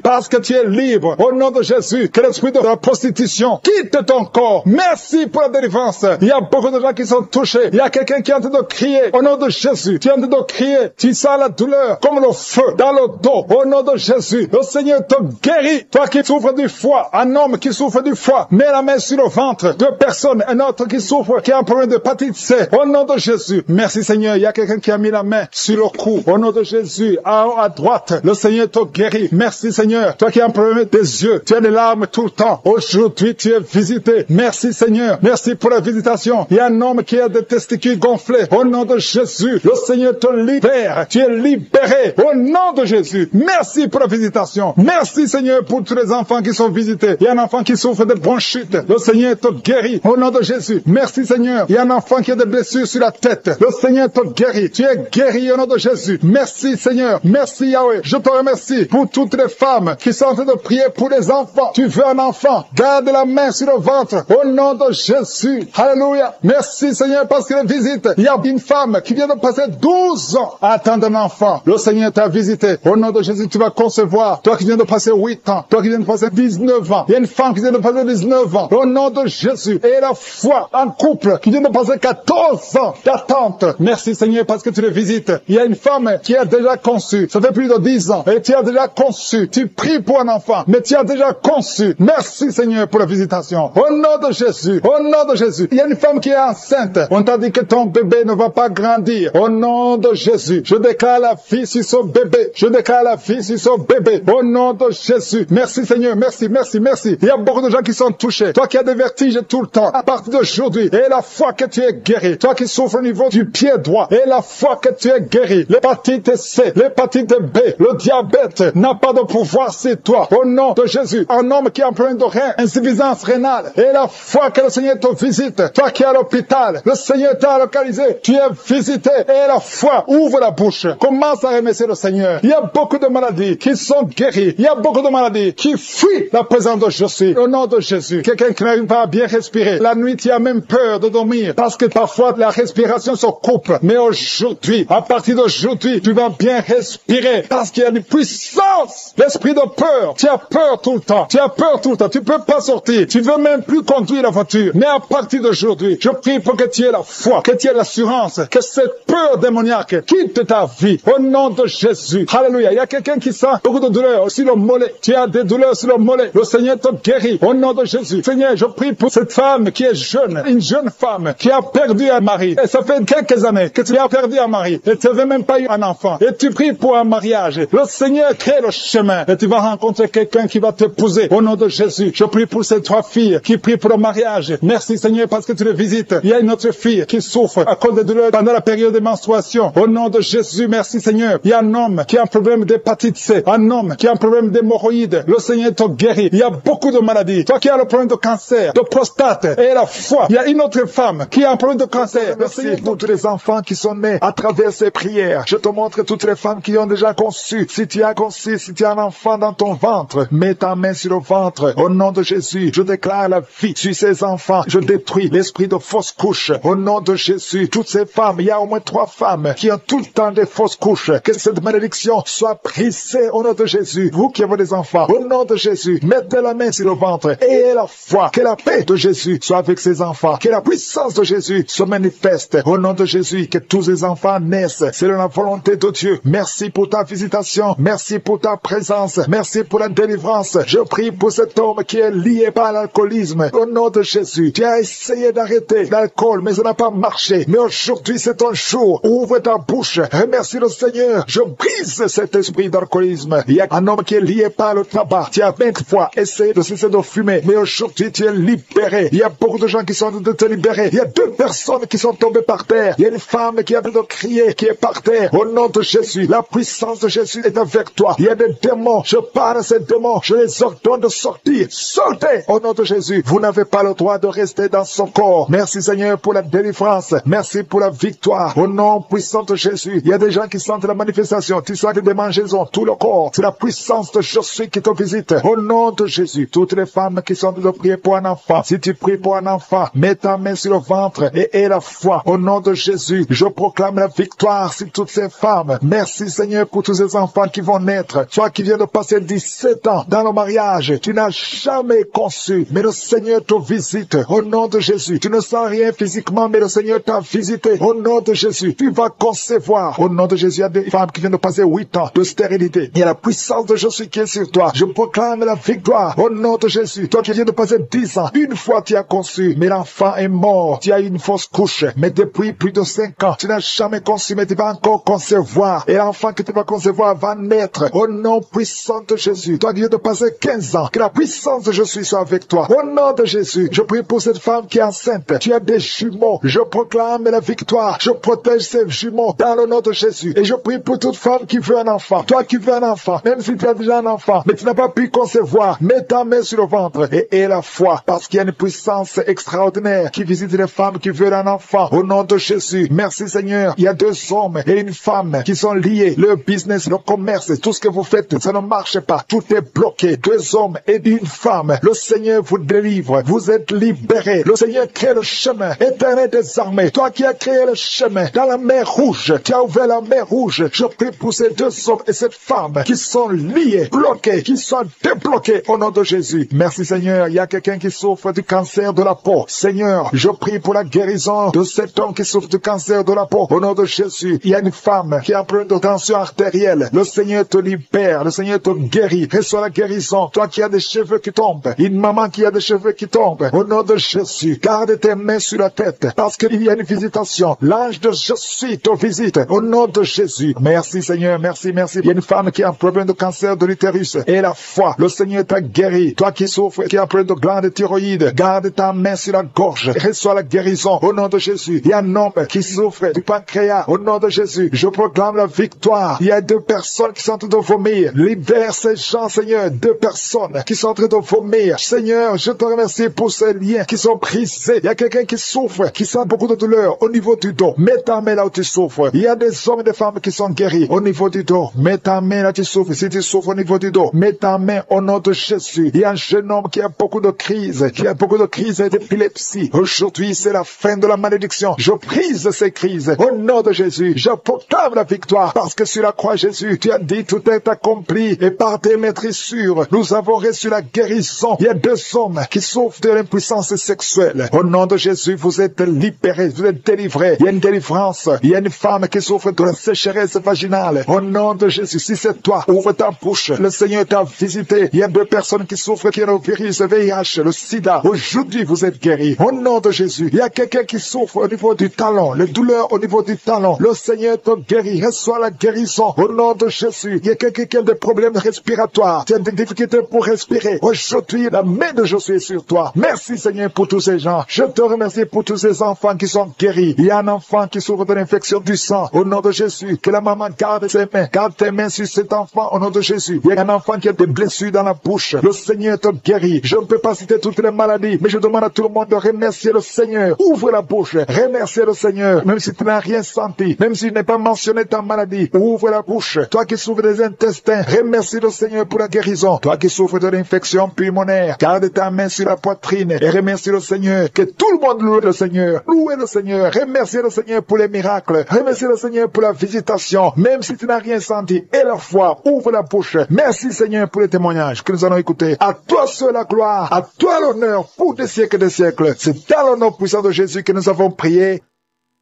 parce que tu es libre. Au nom de Jésus, que l'esprit de la prostitution quitte ton corps. Merci pour la délivrance. Il y a beaucoup de gens qui sont touchés. Il y a quelqu'un qui est en train de crier. Au nom de Jésus, tu es en train de crier. Tu sens la douleur comme le feu dans le dos. Au nom de Jésus, le Seigneur te guérit. Toi qui souffres du foie, un homme qui souffre du foie, mets la main sur le ventre. 2 personnes, un autre qui souffre, qui a un problème de d'hépatite C. Au nom de Jésus, merci Seigneur. Il y a quelqu'un qui a mis la main sur le cou. Au nom de Jésus, à droite, le Seigneur te guérit. Merci Seigneur. Toi qui as un problème des yeux, tu as des larmes tout le temps. Aujourd'hui, tu es visité. Merci Seigneur. Merci pour la visitation. Il y a un homme qui a des testicules gonflés. Au nom de Jésus, le Seigneur te libère. Tu es libéré. Au nom de Jésus. Merci pour la visitation. Merci Seigneur pour tous les enfants qui sont visités. Il y a un enfant qui souffre de bronchite. Le Seigneur te guérit. Au nom de Jésus. Merci Seigneur. Il y a un enfant qui a des blessures sur la tête. Le Seigneur te guérit. Tu es guéri au nom de Jésus. Merci Seigneur. Merci Yahweh. Je te remercie pour toutes les femmes qui sont en train de prier pour les enfants. Tu veux un enfant. Garde la main sur le ventre. Au nom de Jésus. Alléluia. Merci Seigneur parce qu'il visite. Il y a une femme qui vient de passer 12 ans à attendre un enfant. Le Seigneur t'a visité. Au nom de Jésus, tu vas concevoir. Toi qui viens de passer 8 ans. Toi qui viens de passer 19 ans. Il y a une femme qui vient de passer 19 ans. Au nom de Jésus. Et la foi en couple qui vient de passer 14 ans d'attente. Merci Seigneur parce que tu le visites. Il y a une femme qui a déjà conçu. Ça fait plus de 10 ans. Et tu as déjà conçu. Tu pries pour un enfant. Mais tu as déjà conçu. Merci Seigneur pour la visitation. Au nom de Jésus. Au nom de Jésus. Il y a une femme qui est enceinte. On t'a dit que ton bébé ne va pas grandir. Au nom de Jésus. Je déclare la vie sur son bébé. Je déclare la vie sur son bébé. Au nom de Jésus. Merci Seigneur. Merci, merci, merci. Il y a beaucoup de gens qui sont touchés. Toi qui as des vertiges tout le temps. À partir d'aujourd'hui. Et la foi que tu es guéri. Toi qui souffres au niveau du pied droit. Et la foi que tu es guéri. L'hépatite C. L'hépatite B. Le diabète n'a pas de pouvoir sur toi. Au nom de Jésus. Un homme qui a un problème de rein. Insuffisance rénale. Et la foi que le Seigneur te visite. Toi qui es à l'hôpital. Le Seigneur t'a localisé. Tu es visité. Et la foi. Ouvre la bouche. Commence à remercier le Seigneur. Il y a beaucoup de maladies qui sont guéries. Il y a beaucoup de maladies qui fuient la présence de Jésus. Au nom de Jésus. Quelqu'un qui n'arrive pas à bien respirer. La nuit, tu as même peur de dormir. Parce que parfois, la respiration se coupe. Mais aujourd'hui, à partir d'aujourd'hui, tu vas bien respirer. Parce qu'il y a une puissance. L'esprit de peur. Tu as peur tout le temps. Tu as peur tout le temps. Tu peux pas sortir. Tu veux même plus conduire la voiture. Mais à partir d'aujourd'hui, je prie pour que tu aies la foi, que tu aies l'assurance, que cette peur démoniaque quitte ta vie. Au nom de Jésus. Alléluia. Il y a quelqu'un qui sent beaucoup de douleurs sur le mollet. Tu as des douleurs sur le mollet. Le Seigneur te guérit. Au nom de Jésus. Seigneur, je prie pour cette femme qui est jeune. Une jeune femme qui a perdu un mari. Et ça fait quelques années que tu as perdu un mari. Et tu n'avais même pas eu un enfant. Et tu pries pour un mariage. Le Seigneur crée le chemin. Et tu vas rencontrer quelqu'un qui va t'épouser. Au nom de Jésus. Je prie pour ces 3 filles qui prient pour le mariage. Merci Seigneur parce que tu les visites. Il y a une autre fille qui souffre à cause des douleurs pendant la période de menstruation. Au nom de Jésus, merci Seigneur. Il y a un homme qui a un problème d'hépatite C. Un homme qui a un problème d'hémorroïdes. Le Seigneur te guérit. Il y a beaucoup de maladies. Toi qui as le problème de cancer, de prostate et la foi. Il y a une autre femme qui a un problème de cancer. Merci pour tous les enfants qui sont nés à travers ces prières. Je te montre toutes les femmes qui ont déjà conçu. Si tu as conçu, si tu as un enfant dans ton ventre, mets ta main sur le ventre. Au nom de Jésus, je déclare la vie sur ces enfants. Je détruis l'esprit de fausse couche. Au nom de Jésus, toutes ces femmes, il y a au moins 3 femmes qui ont tout le temps des fausses couches. Que cette malédiction soit brisée au nom de Jésus. Vous qui avez des enfants, au nom de Jésus, mettez la main sur le ventre et la foi. Que la paix de Jésus soit avec ces enfants. Que la puissance de Jésus se manifeste. Au nom de Jésus, que tous ces enfants naissent. C'est la volonté de Dieu. Merci pour ta visitation. Merci pour ta présence. Merci pour la délivrance. Je prie pour cet homme qui est lié par l'alcoolisme. Au nom de Jésus, tu as essayé d'arrêter l'alcool, mais ça n'a pas marché. Mais aujourd'hui, c'est ton jour. Ouvre ta bouche. Remercie le Seigneur. Je brise cet esprit d'alcoolisme. Il y a un homme qui est lié par le tabac. Tu as 20 fois essayé de cesser de fumer, mais aujourd'hui tu es libéré. Il y a beaucoup de gens qui sont en train de te libérer. Il y a 2 personnes qui sont tombées par terre. Il y a une femme qui a envie de crier, qui est par terre. Au nom de Jésus, la puissance de Jésus est avec toi. Il y a des démons. Je parle à ces démons. Je les ordonne de sortir. Sortez au nom de Jésus. Vous n'avez pas le droit de rester dans son corps. Merci Seigneur pour la délivrance. Merci pour la victoire. Au nom puissant de Jésus. Il y a des gens qui sentent la manifestation. Tu sens des démangeaisons, tout le corps. C'est la puissance de Jésus qui te visite. Au nom de Jésus. Toutes les femmes qui sont en train de prier pour un enfant. Si tu pries pour un enfant, mets ta main sur le ventre et aie la foi. Au nom de Jésus, je proclame la victoire sur toutes ces femmes. Merci Seigneur pour tous ces enfants qui vont naître. Toi qui viens de passer 17 ans dans le mariage, tu n'as jamais conçu, mais le Seigneur te visite. Au nom de Jésus, tu ne sens rien physiquement, mais le Seigneur t'a visité. Au nom de Jésus, tu vas concevoir. Au nom de Jésus, il y a des femmes qui viennent de passer 8 ans de stérilité. Il y a la puissance de Jésus qui est sur toi. Je proclame la victoire. Au nom de Jésus, toi qui viens de passer 10 ans, une fois tu as conçu, mais l'enfant est mort. Tu as eu une fausse couche, mais depuis plus de 5 ans, tu n'as jamais conçu, mais tu vas encore concevoir. Et l'enfant que tu vas concevoir va naître. Au nom puissant de Jésus, toi qui viens de passer 15 ans, que la puissance de Jésus soit avec toi. Au nom de Jésus, je prie pour cette femme qui est enceinte. Tu as des jumeaux. Je proclame la victoire. Je protège ces jumeaux dans le nom de Jésus. Et je prie pour toute femme qui veut un enfant. Toi qui veux un enfant, même si tu as déjà un enfant, mais tu n'as pas pu concevoir, mets ta main sur le ventre et aie la foi, parce qu'il y a une puissance extraordinaire qui visite les femmes qui veulent un enfant. Au nom de Jésus, merci Seigneur. Il y a 2 hommes et une femme qui sont liés. Le business, le commerce, tout ce que vous faites, ça ne marche pas. Tout est bloqué. 2 hommes et une femme. Le Seigneur vous délivre. Vous êtes libérés. Le Seigneur crée le chemin éternel des armées. Toi qui as créé le chemin dans la mer Rouge, tu as ouvert la mer Rouge. Je prie pour ces 2 hommes et cette femme qui sont liés, bloqués, qui sont débloqués au nom de Jésus. Merci Seigneur. Il y a quelqu'un qui souffre du cancer de la peau. Seigneur, je prie pour la guérison de cet homme qui souffre du cancer de la peau. Au nom de Jésus, il y a une femme qui a un problème de tension artérielle. Le Seigneur te libère. Le Seigneur te guérit. Reçois la guérison. Toi qui as des cheveux qui tombent. Une maman qui a des cheveux qui tombent. Au nom de Jésus, garde tes mains sur la tête parce qu'il y a une visitation. L'ange de Jésus te visite. Au nom de Jésus. Merci Seigneur. Merci, merci. Il y a une femme qui a un problème de cancer de l'utérus. Et la foi. Le Seigneur t'a guéri. Toi qui souffres, qui a un problème de glande thyroïde, garde ta main sur la gorge. Reçois la guérison. Au nom de Jésus. Il y a un homme qui souffre du pancréas. Au nom de Jésus, je proclame la victoire. Il y a 2 personnes qui sont en train de vomir. Libère ces gens, Seigneur. 2 personnes qui sont en train de vomir. Seigneur, je te remercie pour ces liens qui sont brisés. Il y a quelqu'un qui souffre, qui sent beaucoup de douleur au niveau du dos. Mets ta main là où tu souffres. Il y a des hommes et des femmes qui sont guéris au niveau du dos. Mets ta main là où tu souffres. Si tu souffres au niveau du dos, mets ta main au nom de Jésus. Il y a un jeune homme qui a beaucoup de crises, d'épilepsie. Aujourd'hui, c'est la fin de la malédiction. Je brise ces crises au nom de Jésus. Je proclame la victoire parce que sur la croix, Jésus, tu as dit tout est accompli et par tes maîtrissures, nous avons reçu la guérison. Il y a 2 hommes qui souffrent de l'impuissance sexuelle. Au nom de Jésus, vous êtes libérés, vous êtes délivrés. Il y a une délivrance. Il y a une femme qui souffre de la sécheresse vaginale. Au nom de Jésus, si c'est toi, ouvre ta bouche. Le Seigneur t'a visité. Il y a 2 personnes qui souffrent qui ont le virus, le VIH, le sida. Aujourd'hui, vous êtes guéris. Au nom de Jésus, il y a quelqu'un qui souffre au niveau du talon, les douleurs au niveau du talon. Le Seigneur te guérit. Reçois la guérison. Au nom de Jésus, il y a quelqu'un qui a des problèmes respiratoires. Tu as des difficultés pour respirer. Aujourd'hui, la main de Jésus est sur toi. Merci Seigneur pour tous ces gens. Je te remercie pour tous ces enfants qui sont guéris. Il y a un enfant qui souffre de l'infection du sang. Au nom de Jésus, que la maman garde ses mains. Garde tes mains sur cet enfant au nom de Jésus. Il y a un enfant qui a des blessures dans la bouche. Le Seigneur te guérit. Je ne peux pas citer toutes les maladies, mais je demande à tout le monde de remercier le Seigneur. Ouvre la bouche. Remercier le Seigneur. Même si tu n'as rien senti, même si tu n'as pas mentionné ta maladie, ouvre la bouche. Toi qui souffres des intestins, remercie le Seigneur pour la guérison. Toi qui souffres de l'infection pulmonaire, garde ta main sur la poitrine et remercie le Seigneur. Que tout le monde loue le Seigneur. Louez le Seigneur. Remerciez le Seigneur pour les miracles. Remerciez le Seigneur pour la visitation. Même si tu n'as rien senti, et la foi, ouvre la bouche. Merci Seigneur pour les témoignages que nous allons écouter. À toi seul la gloire, à toi l'honneur pour des siècles et des siècles. C'est dans le nom puissant de Jésus que nous avons prié.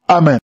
Amen.